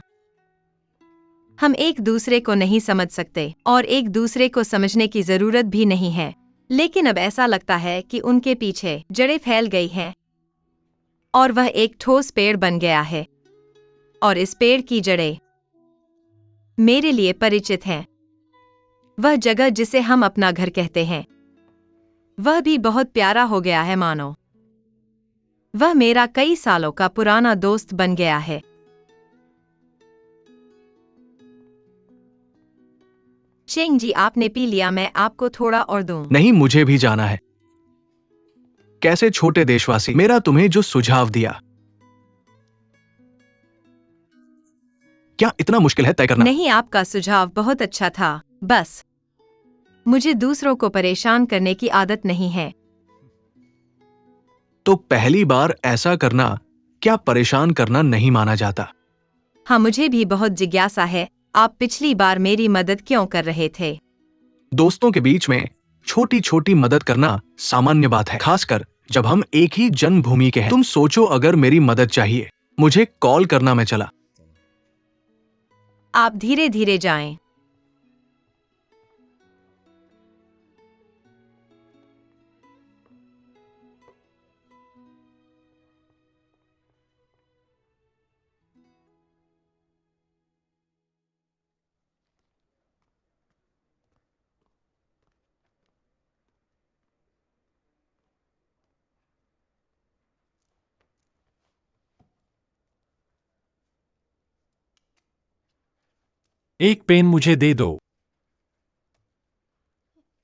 Speaker 2: हम एक दूसरे को नहीं समझ सकते और एक दूसरे को समझने की जरूरत भी नहीं है, लेकिन अब ऐसा लगता है कि उनके पीछे जड़ें फैल गई हैं और वह एक ठोस पेड़ बन गया है। और इस पेड़ की जड़ें मेरे लिए परिचित हैं। वह जगह जिसे हम अपना घर कहते हैं, वह भी बहुत प्यारा हो गया है, मानो वह मेरा कई सालों का पुराना दोस्त बन गया है। चेंग जी, आपने पी लिया? मैं आपको थोड़ा और दूं?
Speaker 1: नहीं, मुझे भी जाना है। कैसे छोटे देशवासी, मेरा तुम्हें जो सुझाव दिया, क्या इतना मुश्किल है तय करना?
Speaker 2: नहीं, आपका सुझाव बहुत अच्छा था। बस मुझे दूसरों को परेशान करने की आदत नहीं है।
Speaker 1: तो पहली बार ऐसा करना क्या परेशान करना नहीं माना जाता?
Speaker 2: हाँ, मुझे भी बहुत जिज्ञासा है। आप पिछली बार मेरी मदद क्यों कर रहे थे?
Speaker 1: दोस्तों के बीच में छोटी छोटी मदद करना सामान्य बात है, खासकर जब हम एक ही जन्मभूमि के हैं। तुम सोचो, अगर मेरी मदद चाहिए, मुझे कॉल करना, मैं चला।
Speaker 2: आप धीरे धीरे जाएं।
Speaker 4: एक पेन मुझे दे दो।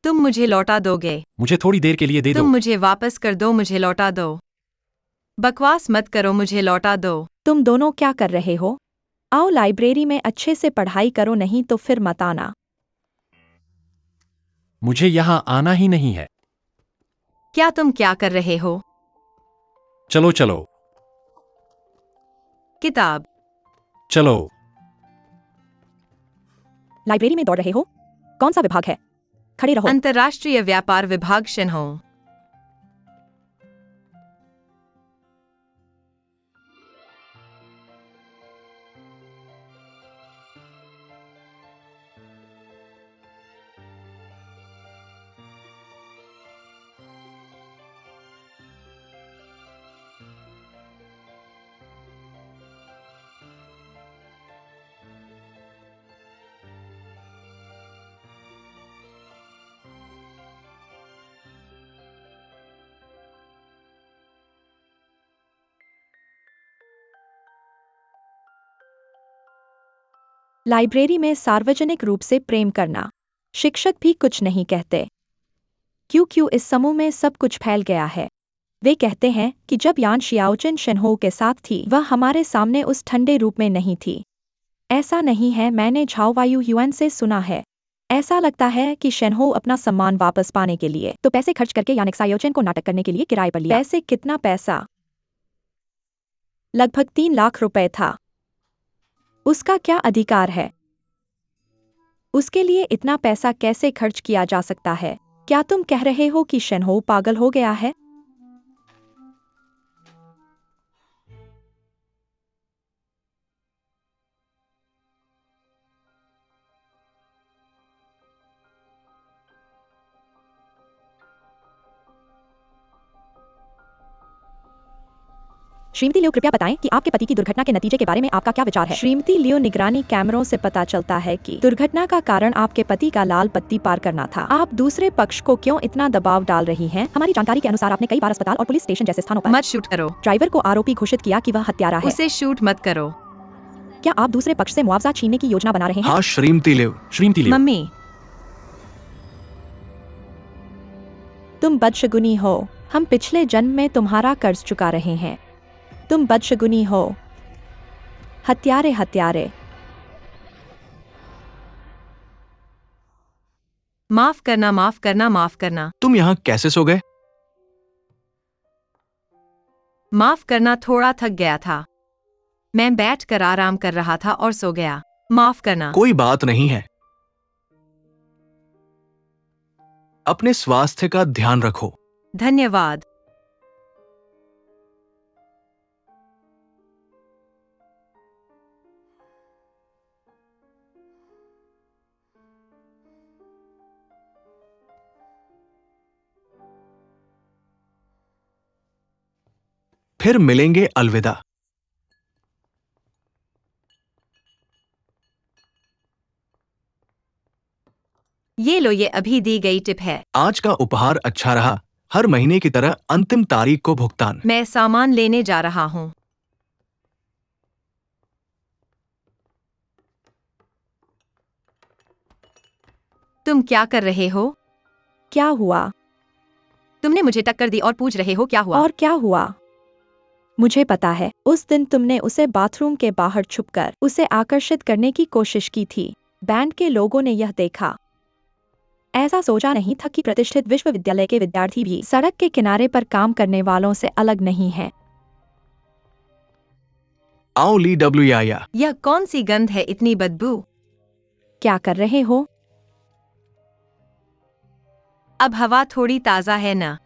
Speaker 2: तुम मुझे लौटा दोगे?
Speaker 4: मुझे थोड़ी देर के लिए दे दो।
Speaker 2: तुम मुझे वापस कर दो, मुझे लौटा दो। बकवास मत करो, मुझे लौटा दो।
Speaker 3: तुम दोनों क्या कर रहे हो? आओ लाइब्रेरी में अच्छे से पढ़ाई करो, नहीं तो फिर मत आना।
Speaker 4: मुझे यहाँ आना ही नहीं है।
Speaker 2: क्या तुम क्या कर रहे हो?
Speaker 4: चलो चलो
Speaker 2: किताब।
Speaker 4: चलो।
Speaker 3: लाइब्रेरी में दौड़ रहे हो? कौन सा विभाग है? खड़े रहो।
Speaker 2: अंतर्राष्ट्रीय व्यापार विभाग शिन्हो।
Speaker 3: लाइब्रेरी में सार्वजनिक रूप से प्रेम करना। शिक्षक भी कुछ नहीं कहते। क्यों इस समूह में सब कुछ फैल गया है। वे कहते हैं कि जब यान शियाओचिन शेनहो के साथ थी वह हमारे सामने उस ठंडे रूप में नहीं थी। ऐसा नहीं है, मैंने झाओ वायु युआन से सुना है। ऐसा लगता है कि शेनहो अपना सम्मान वापस पाने के लिए तो पैसे खर्च करके यानिक सायोचिन को नाटक करने के लिए किराए पर लिया। पैसे कितना पैसा? लगभग 3 लाख रुपए था। उसका क्या अधिकार है? उसके लिए इतना पैसा कैसे खर्च किया जा सकता है? क्या तुम कह रहे हो कि शेनहो पागल हो गया है? श्रीमती लियो, कृपया बताएं कि आपके पति की दुर्घटना के नतीजे के बारे में आपका क्या विचार है? श्रीमती लियो, निगरानी कैमरों से पता चलता है कि दुर्घटना का कारण आपके पति का लाल बत्ती पार करना था। आप दूसरे पक्ष को क्यों इतना दबाव डाल रही हैं? हमारी जानकारी के अनुसार आपने कई बार अस्पताल और पुलिस स्टेशन जैसे स्थानों पर
Speaker 2: मत शूट करो।
Speaker 3: ड्राइवर को आरोपी घोषित किया कि वह हत्यारा है।
Speaker 2: उसे शूट मत करो।
Speaker 3: क्या आप दूसरे पक्ष से मुआवजा छीनने की योजना बना रहे हैं?
Speaker 1: हाँ श्रीमती लिव।
Speaker 4: श्रीमती लियो,
Speaker 2: मम्मी,
Speaker 3: तुम बदशगुनी हो। हम पिछले जन्म में तुम्हारा कर्ज चुका रहे हैं। तुम बदशगुनी हो। हत्यारे हत्यारे।
Speaker 2: माफ करना, माफ करना, माफ करना,
Speaker 1: तुम यहाँ कैसे सो गए?
Speaker 2: माफ करना। थोड़ा थक गया था। मैं बैठकर आराम कर रहा था और सो गया। माफ करना।
Speaker 1: कोई बात नहीं है। अपने स्वास्थ्य का ध्यान रखो।
Speaker 2: धन्यवाद।
Speaker 1: फिर मिलेंगे, अलविदा।
Speaker 2: ये लो, ये अभी दी गई टिप है।
Speaker 1: आज का उपहार अच्छा रहा। हर महीने की तरह अंतिम तारीख को भुगतान।
Speaker 2: मैं सामान लेने जा रहा हूँ। तुम क्या कर रहे हो?
Speaker 3: क्या हुआ?
Speaker 2: तुमने मुझे टक्कर दी और पूछ रहे हो क्या हुआ?
Speaker 3: और क्या हुआ? मुझे पता है, उस दिन तुमने उसे बाथरूम के बाहर छुपकर उसे आकर्षित करने की कोशिश की थी। बैंड के लोगों ने यह देखा। ऐसा सोचा नहीं था कि प्रतिष्ठित विश्वविद्यालय के विद्यार्थी भी सड़क के किनारे पर काम करने वालों से अलग नहीं हैं।
Speaker 1: आओ ली डब्ल्यू या।
Speaker 2: यह कौन सी गंध है, इतनी बदबू?
Speaker 3: क्या कर रहे हो?
Speaker 2: अब हवा थोड़ी ताज़ा है ना?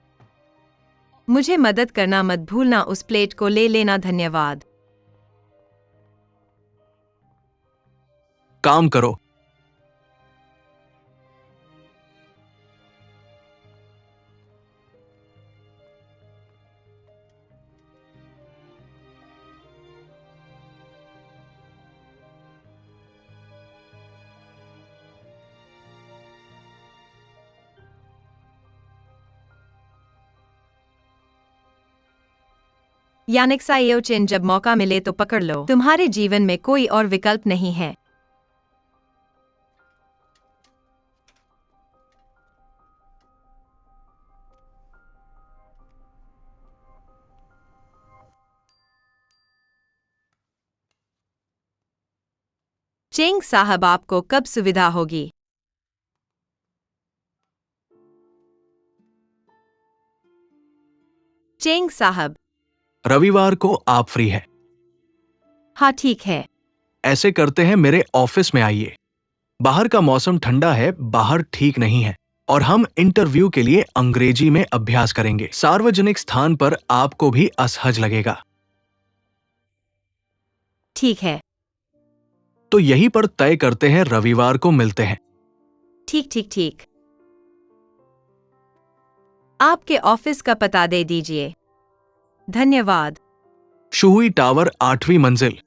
Speaker 2: मुझे मदद करना मत भूलना। उस प्लेट को ले लेना। धन्यवाद।
Speaker 1: काम करो।
Speaker 2: यानिक सायोचिन, जब मौका मिले तो पकड़ लो। तुम्हारे जीवन में कोई और विकल्प नहीं है। चेंग साहब, आपको कब सुविधा होगी? चेंग साहब।
Speaker 1: रविवार को आप फ्री है?
Speaker 2: हाँ ठीक है।
Speaker 1: ऐसे करते हैं, मेरे ऑफिस में आइए। बाहर का मौसम ठंडा है, बाहर ठीक नहीं है, और हम इंटरव्यू के लिए अंग्रेजी में अभ्यास करेंगे। सार्वजनिक स्थान पर आपको भी असहज लगेगा।
Speaker 2: ठीक है।
Speaker 1: तो यहीं पर तय करते हैं, रविवार को मिलते हैं।
Speaker 2: ठीक ठीक ठीक। आपके ऑफिस का पता दे दीजिए। धन्यवाद।
Speaker 1: शुहुई टावर, 8वीं मंजिल।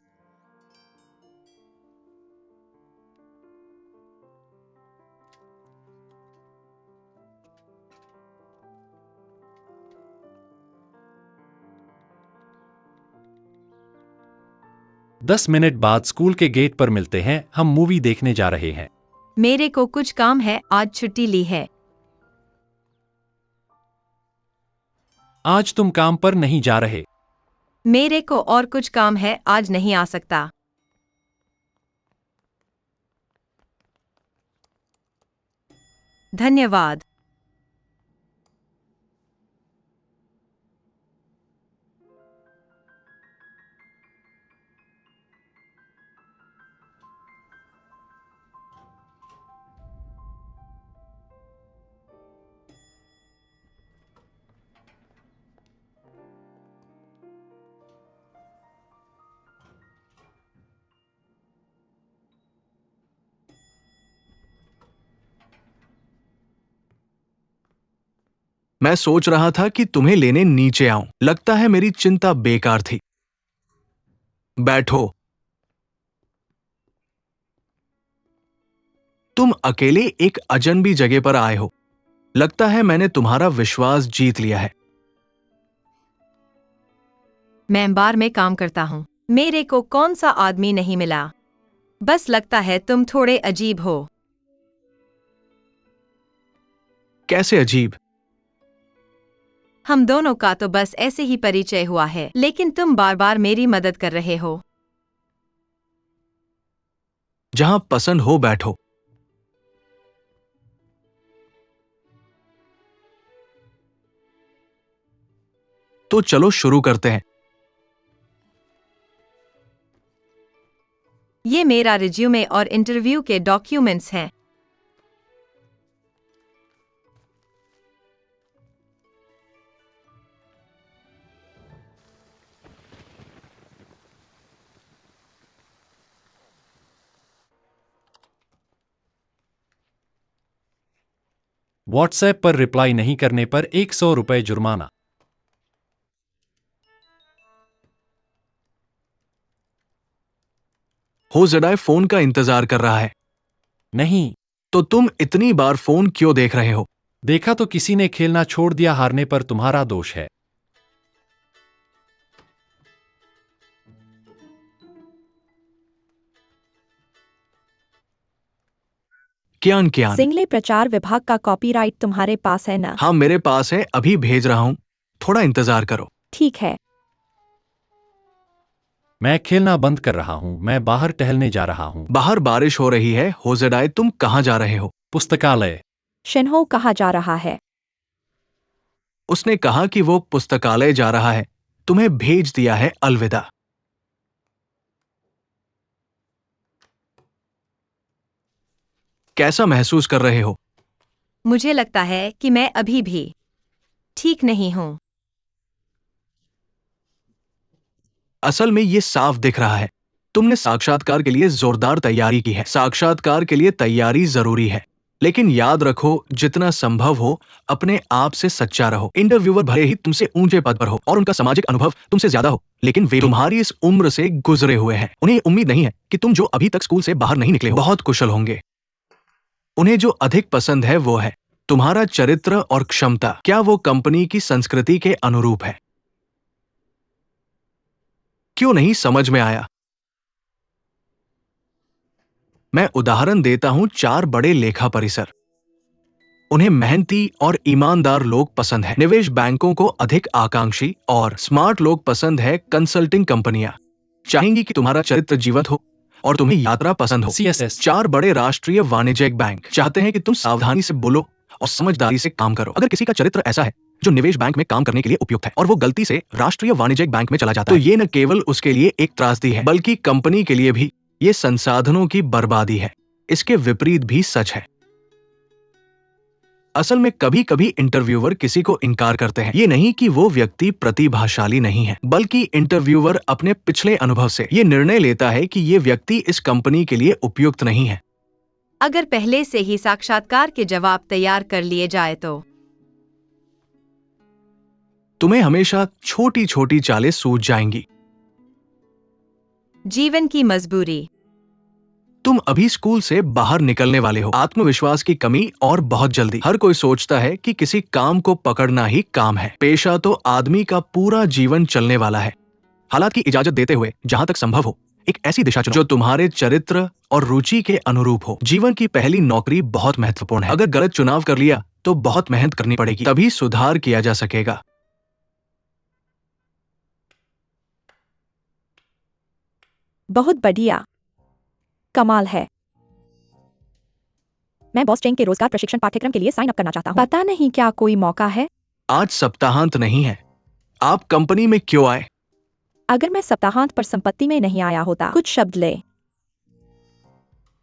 Speaker 4: दस मिनट बाद स्कूल के गेट पर मिलते हैं। हम मूवी देखने जा रहे हैं।
Speaker 2: मेरे को कुछ काम है, आज छुट्टी ली है।
Speaker 4: आज तुम काम पर नहीं जा रहे।
Speaker 2: मेरे को और कुछ काम है, आज नहीं आ सकता। धन्यवाद।
Speaker 1: मैं सोच रहा था कि तुम्हें लेने नीचे आऊं। लगता है मेरी चिंता बेकार थी। बैठो। तुम अकेले एक अजनबी जगह पर आए हो। लगता है मैंने तुम्हारा विश्वास जीत लिया है।
Speaker 2: मैं बार में काम करता हूँ। मेरे को कौन सा आदमी नहीं मिला। बस लगता है तुम थोड़े अजीब हो।
Speaker 1: कैसे अजीब?
Speaker 2: हम दोनों का तो बस ऐसे ही परिचय हुआ है, लेकिन तुम बार बार मेरी मदद कर रहे हो।
Speaker 1: जहां पसंद हो बैठो। तो चलो शुरू करते हैं।
Speaker 2: ये मेरा रिज्यूमे और इंटरव्यू के डॉक्यूमेंट्स हैं।
Speaker 4: व्हाट्सएप पर रिप्लाई नहीं करने पर 100 रुपये जुर्माना।
Speaker 1: हो जडाय फोन का इंतजार कर रहा है।
Speaker 4: नहीं।
Speaker 1: तो तुम इतनी बार फोन क्यों देख रहे हो?
Speaker 4: देखा तो किसी ने खेलना छोड़ दिया। हारने पर तुम्हारा दोष है।
Speaker 1: क्यान क्यान।
Speaker 3: सिंगले प्रचार विभाग का कॉपीराइट तुम्हारे पास है ना?
Speaker 1: हाँ मेरे पास है, अभी भेज रहा हूं। थोड़ा इंतजार करो।
Speaker 3: ठीक है।
Speaker 4: मैं खेलना बंद कर रहा हूँ। मैं बाहर टहलने जा रहा हूँ।
Speaker 1: बाहर बारिश हो रही है। होजेडाय तुम कहां जा रहे हो?
Speaker 4: पुस्तकालय।
Speaker 3: शिन्हो कहाँ जा रहा है?
Speaker 1: उसने कहा कि वो पुस्तकालय जा रहा है। तुम्हें भेज दिया है, अलविदा। कैसा महसूस कर रहे हो?
Speaker 2: मुझे लगता है कि मैं अभी भी ठीक नहीं हूँ।
Speaker 1: असल में ये साफ दिख रहा है। तुमने साक्षात्कार के लिए जोरदार तैयारी की है। साक्षात्कार के लिए तैयारी जरूरी है, लेकिन याद रखो जितना संभव हो अपने आप से सच्चा रहो। इंटरव्यूअर भले ही तुमसे ऊंचे पद पर हो और उनका सामाजिक अनुभव तुमसे ज्यादा हो, लेकिन वे तुम्हारी इस उम्र से गुजरे हुए हैं। उन्हें उम्मीद नहीं है कि तुम जो अभी तक स्कूल से बाहर नहीं निकले हो बहुत कुशल होंगे। उन्हें जो अधिक पसंद है वो है तुम्हारा चरित्र और क्षमता। क्या वो कंपनी की संस्कृति के अनुरूप है? क्यों नहीं समझ में आया? मैं उदाहरण देता हूं। 4 बड़े लेखा परिसर। उन्हें मेहनती और ईमानदार लोग पसंद है। निवेश बैंकों को अधिक आकांक्षी और स्मार्ट लोग पसंद है। कंसल्टिंग कंपनियां चाहेंगी कि तुम्हारा चरित्र जीवंत हो और तुम्हें यात्रा पसंद हो।
Speaker 4: CSS।
Speaker 1: 4 बड़े राष्ट्रीय वाणिज्यिक बैंक चाहते हैं कि तुम सावधानी से बोलो और समझदारी से काम करो। अगर किसी का चरित्र ऐसा है जो निवेश बैंक में काम करने के लिए उपयुक्त है और वो गलती से राष्ट्रीय वाणिज्यिक बैंक में चला जाता है, तो ये न केवल उसके लिए एक त्रासदी है, बल्कि कंपनी के लिए भी ये संसाधनों की बर्बादी है। इसके विपरीत भी सच है। असल में कभी कभी इंटरव्यूअर किसी को इनकार करते हैं। ये नहीं कि वो व्यक्ति प्रतिभाशाली नहीं है, बल्कि इंटरव्यूअर अपने पिछले अनुभव से ये निर्णय लेता है कि ये व्यक्ति इस कंपनी के लिए उपयुक्त नहीं है।
Speaker 2: अगर पहले से ही साक्षात्कार के जवाब तैयार कर लिए जाए तो
Speaker 1: तुम्हें हमेशा छोटी छोटी चालें सूझ जाएंगी।
Speaker 2: जीवन की मजबूरी।
Speaker 1: तुम अभी स्कूल से बाहर निकलने वाले हो। आत्मविश्वास की कमी और बहुत जल्दी। हर कोई सोचता है कि किसी काम को पकड़ना ही काम है। पेशा तो आदमी का पूरा जीवन चलने वाला है। हालात की इजाजत देते हुए जहां तक संभव हो एक ऐसी दिशा चुनो जो तुम्हारे चरित्र और रुचि के अनुरूप हो। जीवन की पहली नौकरी बहुत महत्वपूर्ण है। अगर गलत चुनाव कर लिया तो बहुत मेहनत करनी पड़ेगी, तभी सुधार किया जा सकेगा।
Speaker 3: बहुत बढ़िया, कमाल है। मैं बॉस चेंग के रोजगार प्रशिक्षण पाठ्यक्रम के लिए साइन अप करना चाहता हूँ। पता नहीं क्या कोई मौका है?
Speaker 1: आज सप्ताहांत नहीं है, आप कंपनी में क्यों आए?
Speaker 3: अगर मैं सप्ताहांत पर संपत्ति में नहीं आया होता, कुछ शब्द ले।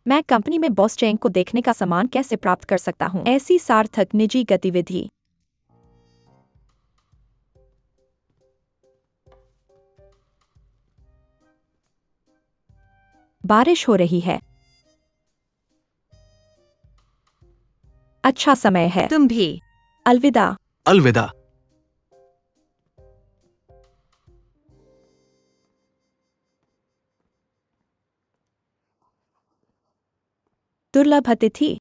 Speaker 3: मैं कंपनी में बॉस चेंग को देखने का सामान कैसे प्राप्त कर सकता हूँ? ऐसी सार्थक निजी गतिविधि। बारिश हो रही है। अच्छा समय है।
Speaker 2: तुम भी।
Speaker 3: अलविदा।
Speaker 1: अलविदा।
Speaker 3: दुर्लभ अतिथि।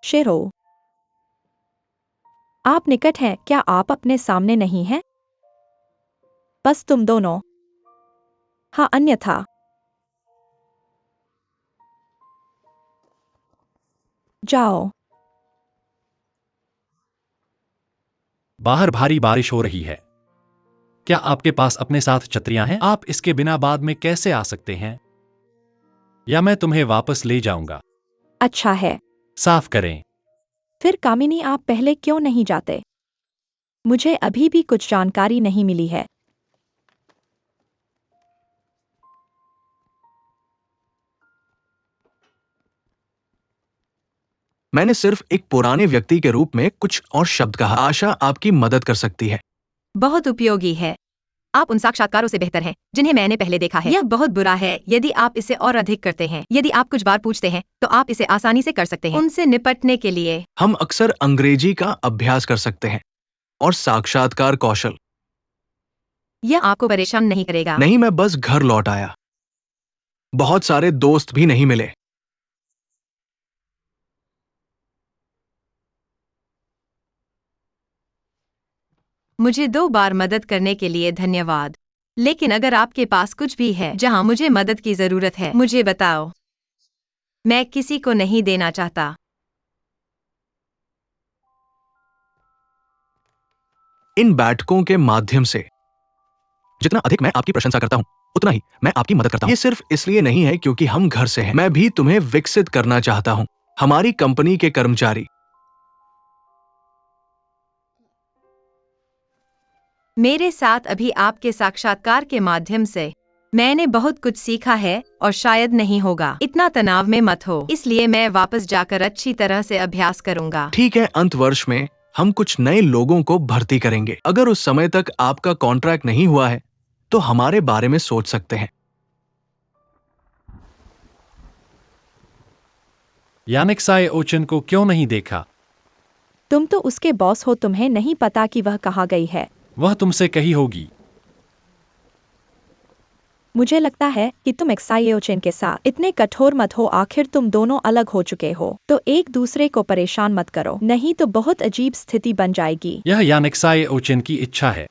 Speaker 3: शेरो, आप निकट हैं, क्या आप अपने सामने नहीं हैं? बस तुम दोनों। हाँ, अन्यथा। जाओ।
Speaker 4: बाहर भारी बारिश हो रही है। क्या आपके पास अपने साथ छतरियां हैं? आप इसके बिना बाद में कैसे आ सकते हैं? या मैं तुम्हें वापस ले जाऊंगा।
Speaker 3: अच्छा है।
Speaker 4: साफ करें।
Speaker 3: फिर कामिनी, आप पहले क्यों नहीं जाते? मुझे अभी भी कुछ जानकारी नहीं मिली है।
Speaker 1: मैंने सिर्फ एक पुराने व्यक्ति के रूप में कुछ और शब्द कहा। आशा आपकी मदद कर सकती है।
Speaker 2: बहुत उपयोगी है। आप उन साक्षात्कारों से बेहतर हैं जिन्हें मैंने पहले देखा है। यह बहुत बुरा है यदि आप इसे और अधिक करते हैं। यदि आप कुछ बार पूछते हैं तो आप इसे आसानी से कर सकते हैं। उनसे निपटने के लिए
Speaker 1: हम अक्सर अंग्रेजी का अभ्यास कर सकते हैं और साक्षात्कार कौशल।
Speaker 2: यह आपको परेशान नहीं करेगा।
Speaker 1: नहीं, मैं बस घर लौट आया। बहुत सारे दोस्त भी नहीं मिले।
Speaker 2: मुझे 2 बार मदद करने के लिए धन्यवाद। लेकिन अगर आपके पास कुछ भी है जहां मुझे मदद की जरूरत है, मुझे बताओ। मैं किसी को नहीं देना चाहता।
Speaker 1: इन बैठकों के माध्यम से जितना अधिक मैं आपकी प्रशंसा करता हूं, उतना ही मैं आपकी मदद करता हूं। ये सिर्फ इसलिए नहीं है क्योंकि हम घर से हैं। मैं भी तुम्हें विकसित करना चाहता हूं। हमारी कंपनी के कर्मचारी।
Speaker 2: मेरे साथ अभी आपके साक्षात्कार के माध्यम से मैंने बहुत कुछ सीखा है और शायद नहीं होगा। इतना तनाव में मत हो, इसलिए मैं वापस जाकर अच्छी तरह से अभ्यास करूंगा।
Speaker 1: ठीक है, अंत वर्ष में हम कुछ नए लोगों को भर्ती करेंगे। अगर उस समय तक आपका कॉन्ट्रैक्ट नहीं हुआ है तो हमारे बारे में सोच सकते हैं।
Speaker 4: यानिक साय ओचन को क्यों नहीं देखा?
Speaker 3: तुम तो उसके बॉस हो, तुम्हें नहीं पता कि वह कहाँ गई है।
Speaker 4: वह तुमसे कही होगी।
Speaker 3: मुझे लगता है कि तुम एक्साइओचेन के साथ इतने कठोर मत हो। आखिर तुम दोनों अलग हो चुके हो, तो एक दूसरे को परेशान मत करो, नहीं तो बहुत अजीब स्थिति बन जाएगी।
Speaker 4: यह यानिक साय ओचन की इच्छा है।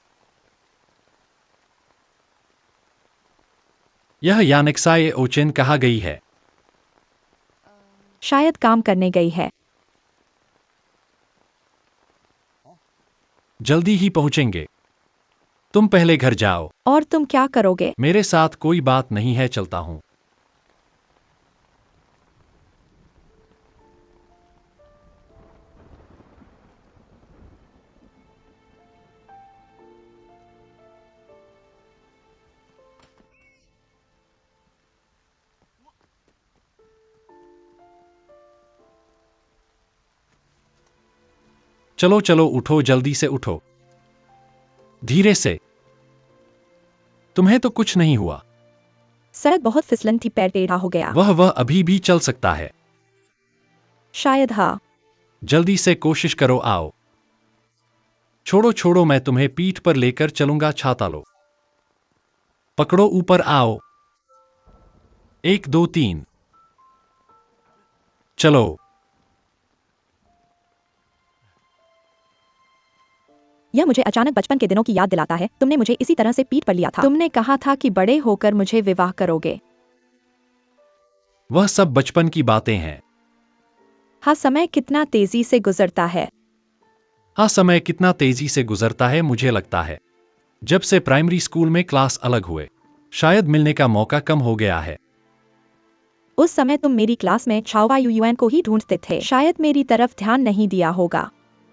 Speaker 4: यह यानिक साय ओचन कहाँ गई है?
Speaker 3: शायद काम करने गई है।
Speaker 4: जल्दी ही पहुंचेंगे। तुम पहले घर जाओ।
Speaker 3: और तुम क्या करोगे?
Speaker 4: मेरे साथ कोई बात नहीं है, चलता हूं। चलो चलो उठो, जल्दी से उठो। धीरे से। तुम्हें तो कुछ नहीं हुआ।
Speaker 3: सड़क बहुत फिसलन थी, पैर टेढ़ा हो गया।
Speaker 4: वह अभी भी चल सकता है।
Speaker 3: शायद हाँ।
Speaker 4: जल्दी से कोशिश करो, आओ। छोड़ो छोड़ो, मैं तुम्हें पीठ पर लेकर चलूंगा। छाता लो। पकड़ो, ऊपर आओ। 1 2 3। चलो।
Speaker 3: यह मुझे अचानक बचपन के दिनों की याद दिलाता है। तुमने मुझे इसी तरह से पीठ पर लिया था। तुमने कहा था कि बड़े होकर मुझे विवाह करोगे।
Speaker 4: वह सब बचपन की बातें हैं।
Speaker 3: हाँ, समय कितना तेजी से गुजरता है।
Speaker 4: हाँ, समय कितना तेजी से गुजरता है, मुझे लगता है। जब से प्राइमरी स्कूल में क्लास अलग हुए, शायद मिलने का मौका कम हो गया है।
Speaker 3: उस समय तुम मेरी क्लास में छावा यूएन को ही ढूंढते थे, शायद मेरी तरफ ध्यान नहीं दिया होगा।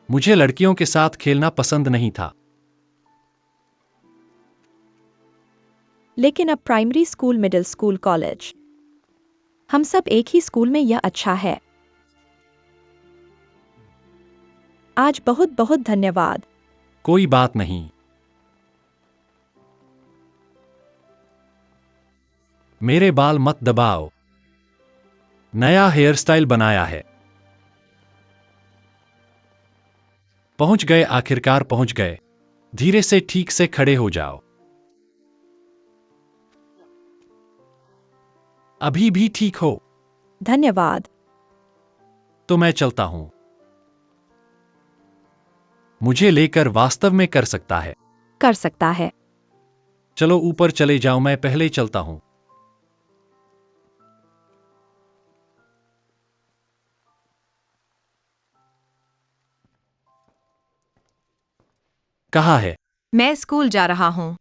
Speaker 4: मुझे लड़कियों के साथ खेलना पसंद नहीं था।
Speaker 3: लेकिन अब primary school, middle school, college, हम सब एक ही स्कूल में, यह अच्छा है। आज बहुत बहुत धन्यवाद।
Speaker 4: कोई बात नहीं। मेरे बाल मत दबाओ। नया हेयर स्टाइल बनाया है। पहुंच गए, आखिरकार पहुंच गए। धीरे से ठीक से खड़े हो जाओ। अभी भी ठीक हो?
Speaker 3: धन्यवाद।
Speaker 4: तो मैं चलता हूं। मुझे लेकर वास्तव में कर सकता है?
Speaker 3: कर सकता है।
Speaker 4: चलो ऊपर चले जाओ, मैं पहले चलता हूं। कहाँ है?
Speaker 2: मैं स्कूल जा रहा हूँ।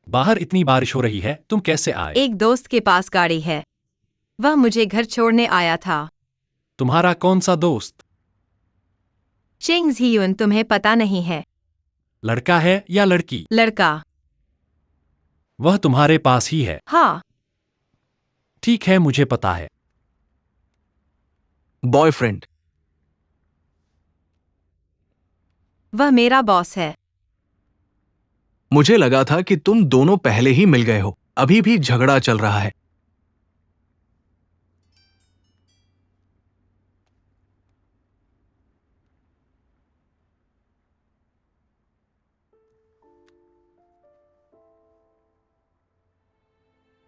Speaker 4: बाहर इतनी बारिश हो रही है, तुम कैसे आए?
Speaker 2: एक दोस्त के पास गाड़ी है, वह मुझे घर छोड़ने आया था।
Speaker 4: तुम्हारा कौन सा दोस्त?
Speaker 2: चिंग्स हियुन, तुम्हें पता नहीं है?
Speaker 4: लड़का है या लड़की?
Speaker 2: लड़का।
Speaker 4: वह तुम्हारे पास ही है?
Speaker 2: हाँ।
Speaker 4: ठीक है, मुझे पता है।
Speaker 1: बॉयफ्रेंड।
Speaker 2: वह मेरा बॉस है।
Speaker 1: मुझे लगा था कि तुम दोनों पहले ही मिल गए हो, अभी भी झगड़ा चल रहा है।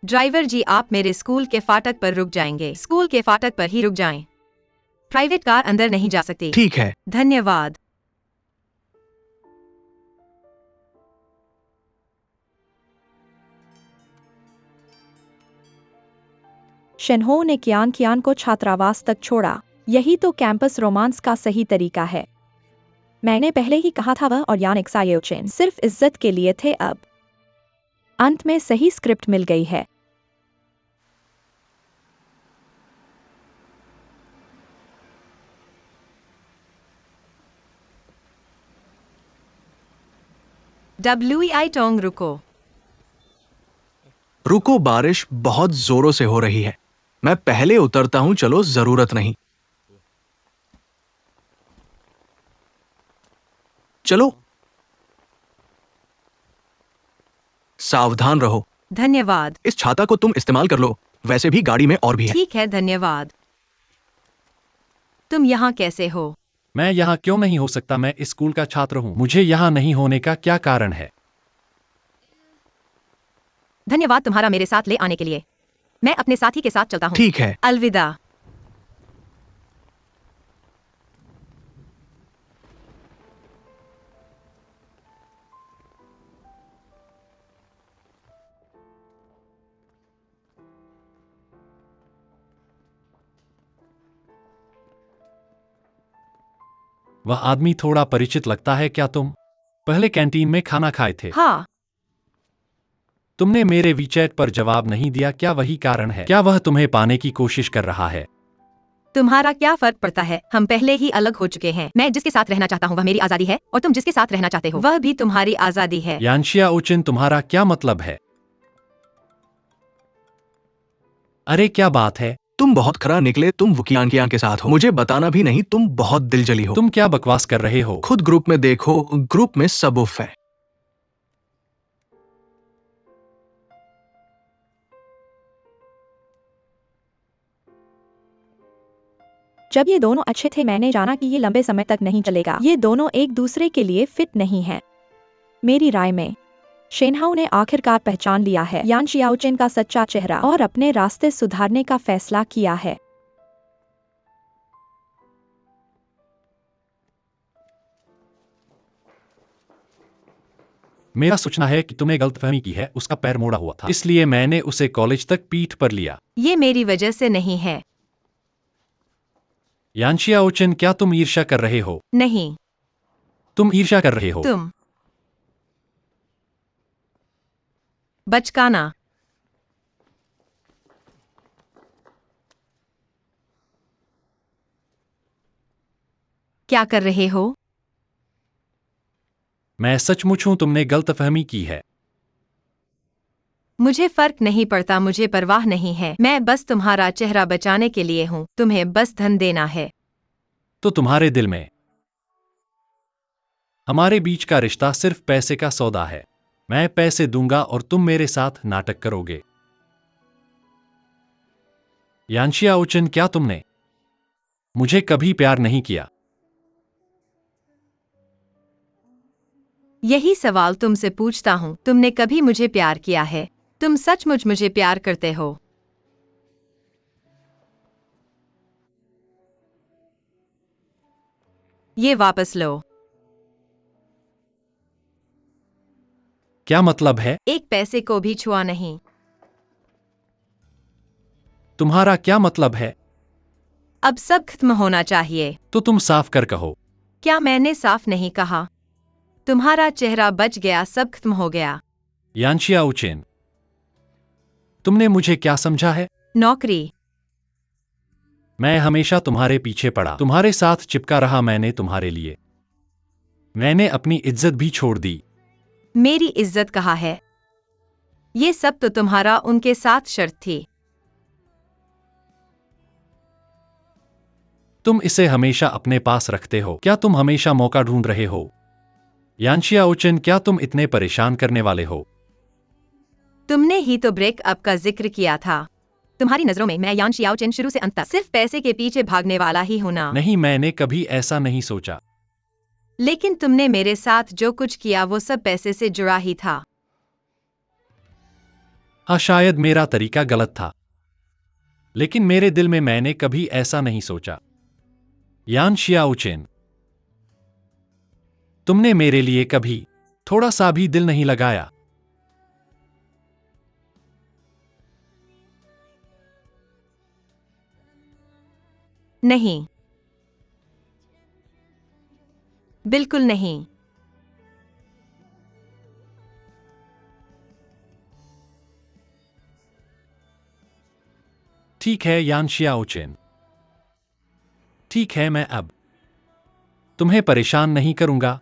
Speaker 2: ड्राइवर जी, आप मेरे स्कूल के फाटक पर रुक जाएंगे। स्कूल के फाटक पर ही रुक जाएं। प्राइवेट कार अंदर नहीं जा सकती।
Speaker 1: ठीक है।
Speaker 2: धन्यवाद।
Speaker 3: शेनहो ने कियान कियान को छात्रावास तक छोड़ा। यही तो कैंपस रोमांस का सही तरीका है। मैंने पहले ही कहा था, वह और यान एक्सायोचेन सिर्फ इज्जत के लिए थे। अब अंत में सही स्क्रिप्ट मिल गई है।
Speaker 2: WEI टोंग, रुको।
Speaker 1: रुको, बारिश बहुत जोरों से हो रही है। मैं पहले उतरता हूं, चलो, जरूरत नहीं। चलो। सावधान रहो।
Speaker 2: धन्यवाद।
Speaker 1: इस छाता को तुम इस्तेमाल कर लो, वैसे भी गाड़ी में और भी है।
Speaker 2: ठीक है, धन्यवाद। तुम यहाँ कैसे हो?
Speaker 4: मैं यहाँ क्यों नहीं हो सकता? मैं इस स्कूल का छात्र हूँ। मुझे यहाँ नहीं होने का क्या कारण है?
Speaker 2: धन्यवाद तुम्हारा मेरे साथ ले आने के लिए। मैं अपने साथी के साथ चलता हूँ।
Speaker 1: ठीक है।
Speaker 2: अलविदा।
Speaker 4: वह आदमी थोड़ा परिचित लगता है। क्या तुम पहले कैंटीन में खाना खाए थे?
Speaker 2: हाँ।
Speaker 4: तुमने मेरे वीचैट पर जवाब नहीं दिया, क्या वही कारण है? क्या वह तुम्हें पाने की कोशिश कर रहा है?
Speaker 2: तुम्हारा क्या फर्क पड़ता है? हम पहले ही अलग हो चुके हैं। मैं जिसके साथ रहना चाहता हूँ वह मेरी आजादी है, और तुम जिसके साथ रहना चाहते हो वह भी तुम्हारी आजादी है।
Speaker 4: यानशिया ओचिन, तुम्हारा क्या मतलब है? अरे क्या बात है?
Speaker 1: तुम बहुत खरा निकले। तुम वुकियान कियान के साथ हो, मुझे बताना भी नहीं। तुम बहुत दिलजली हो।
Speaker 4: तुम क्या बकवास कर रहे हो?
Speaker 1: खुद ग्रुप में देखो, ग्रुप में सब उफ है।
Speaker 3: जब ये दोनों अच्छे थे, मैंने जाना कि ये लंबे समय तक नहीं चलेगा। ये दोनों एक दूसरे के लिए फिट नहीं हैं। मेरी राय में शेनहाओ ने आखिरकार पहचान लिया है यान शियाओचेन का सच्चा चेहरा और अपने रास्ते सुधारने का फैसला किया है।
Speaker 4: मेरा सोचना है कि तुमने गलतफहमी की है। उसका पैर मोड़ा हुआ था, इसलिए मैंने उसे कॉलेज तक पीठ पर लिया।
Speaker 2: ये मेरी वजह से नहीं है।
Speaker 4: यानशिया ओचिन, क्या तुम ईर्ष्या कर रहे हो?
Speaker 2: नहीं।
Speaker 4: तुम ईर्ष्या कर रहे हो।
Speaker 2: तुम बचकाना। क्या कर रहे हो?
Speaker 4: मैं सचमुच हूं, तुमने गलतफहमी की है।
Speaker 2: मुझे फर्क नहीं पड़ता, मुझे परवाह नहीं है। मैं बस तुम्हारा चेहरा बचाने के लिए हूँ। तुम्हें बस धन देना है।
Speaker 4: तो तुम्हारे दिल में हमारे बीच का रिश्ता सिर्फ पैसे का सौदा है। मैं पैसे दूंगा और तुम मेरे साथ नाटक करोगे। यान्शिया ओचन, क्या तुमने मुझे कभी प्यार नहीं किया?
Speaker 2: यही सवाल तुमसे पूछता हूँ, तुमने कभी मुझे प्यार किया है? तुम सचमुच मुझे प्यार करते हो? ये वापस लो।
Speaker 4: क्या मतलब है?
Speaker 2: एक पैसे को भी छुआ नहीं।
Speaker 4: तुम्हारा क्या मतलब है?
Speaker 2: अब सब खत्म होना चाहिए।
Speaker 4: तो तुम साफ कर कहो।
Speaker 2: क्या मैंने साफ नहीं कहा? तुम्हारा चेहरा बच गया, सब खत्म हो गया।
Speaker 4: यान्शिया ओचन, तुमने मुझे क्या समझा है?
Speaker 2: नौकरी।
Speaker 4: मैं हमेशा तुम्हारे पीछे पड़ा, तुम्हारे साथ चिपका रहा। मैंने तुम्हारे लिए मैंने अपनी इज्जत भी छोड़ दी।
Speaker 2: मेरी इज्जत कहाँ है? ये सब तो तुम्हारा उनके साथ शर्त थी।
Speaker 4: तुम इसे हमेशा अपने पास रखते हो। क्या तुम हमेशा मौका ढूंढ रहे हो? यान्शिया ओचन, क्या तुम इतने परेशान करने वाले हो?
Speaker 2: तुमने ही तो ब्रेकअप का जिक्र किया था। तुम्हारी नजरों में मैं यान शियाओचेन शुरू से अंत तक सिर्फ पैसे के पीछे भागने वाला ही हूं ना?
Speaker 4: नहीं, मैंने कभी ऐसा नहीं सोचा।
Speaker 2: लेकिन तुमने मेरे साथ जो कुछ किया वो सब पैसे से जुड़ा ही था।
Speaker 4: हाँ, शायद मेरा तरीका गलत था, लेकिन मेरे दिल में मैंने कभी ऐसा नहीं सोचा। यान्शिया ओचन, तुमने मेरे लिए कभी थोड़ा सा भी दिल नहीं लगाया।
Speaker 2: नहीं, बिल्कुल नहीं।
Speaker 4: ठीक है यान्शिया ओचन, ठीक है, मैं अब तुम्हें परेशान नहीं करूंगा।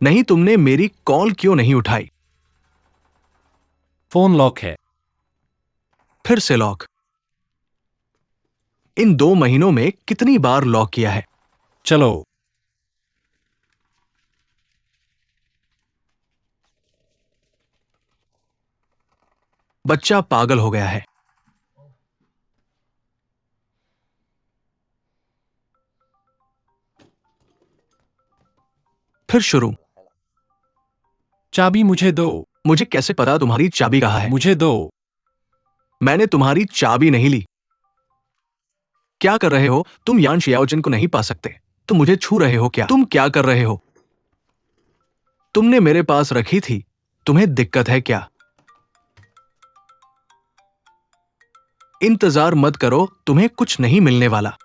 Speaker 1: नहीं, तुमने मेरी कॉल क्यों नहीं उठाई?
Speaker 4: फोन लॉक है।
Speaker 1: फिर से लॉक। इन 2 महीनों में कितनी बार लॉक किया है?
Speaker 4: चलो,
Speaker 1: बच्चा पागल हो गया है। फिर शुरू।
Speaker 4: चाबी मुझे दो।
Speaker 1: मुझे कैसे पता तुम्हारी चाबी कहाँ है?
Speaker 4: मुझे दो।
Speaker 1: मैंने तुम्हारी चाबी नहीं ली। क्या कर रहे हो? तुम यान शियाओचन को नहीं पा सकते। तुम मुझे छू रहे हो क्या? तुम क्या कर रहे हो? तुमने मेरे पास रखी थी। तुम्हें दिक्कत है क्या? इंतजार मत करो, तुम्हें कुछ नहीं मिलने वाला।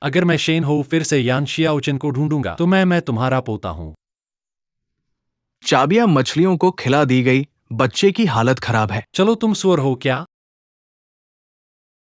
Speaker 4: अगर मैं शेन हो फिर से यान शियाओचन को ढूंढूंगा तो मैं तुम्हारा पोता हूँ।
Speaker 1: चाबियां मछलियों को खिला दी गई। बच्चे की हालत खराब है।
Speaker 4: चलो तुम सुअर हो क्या?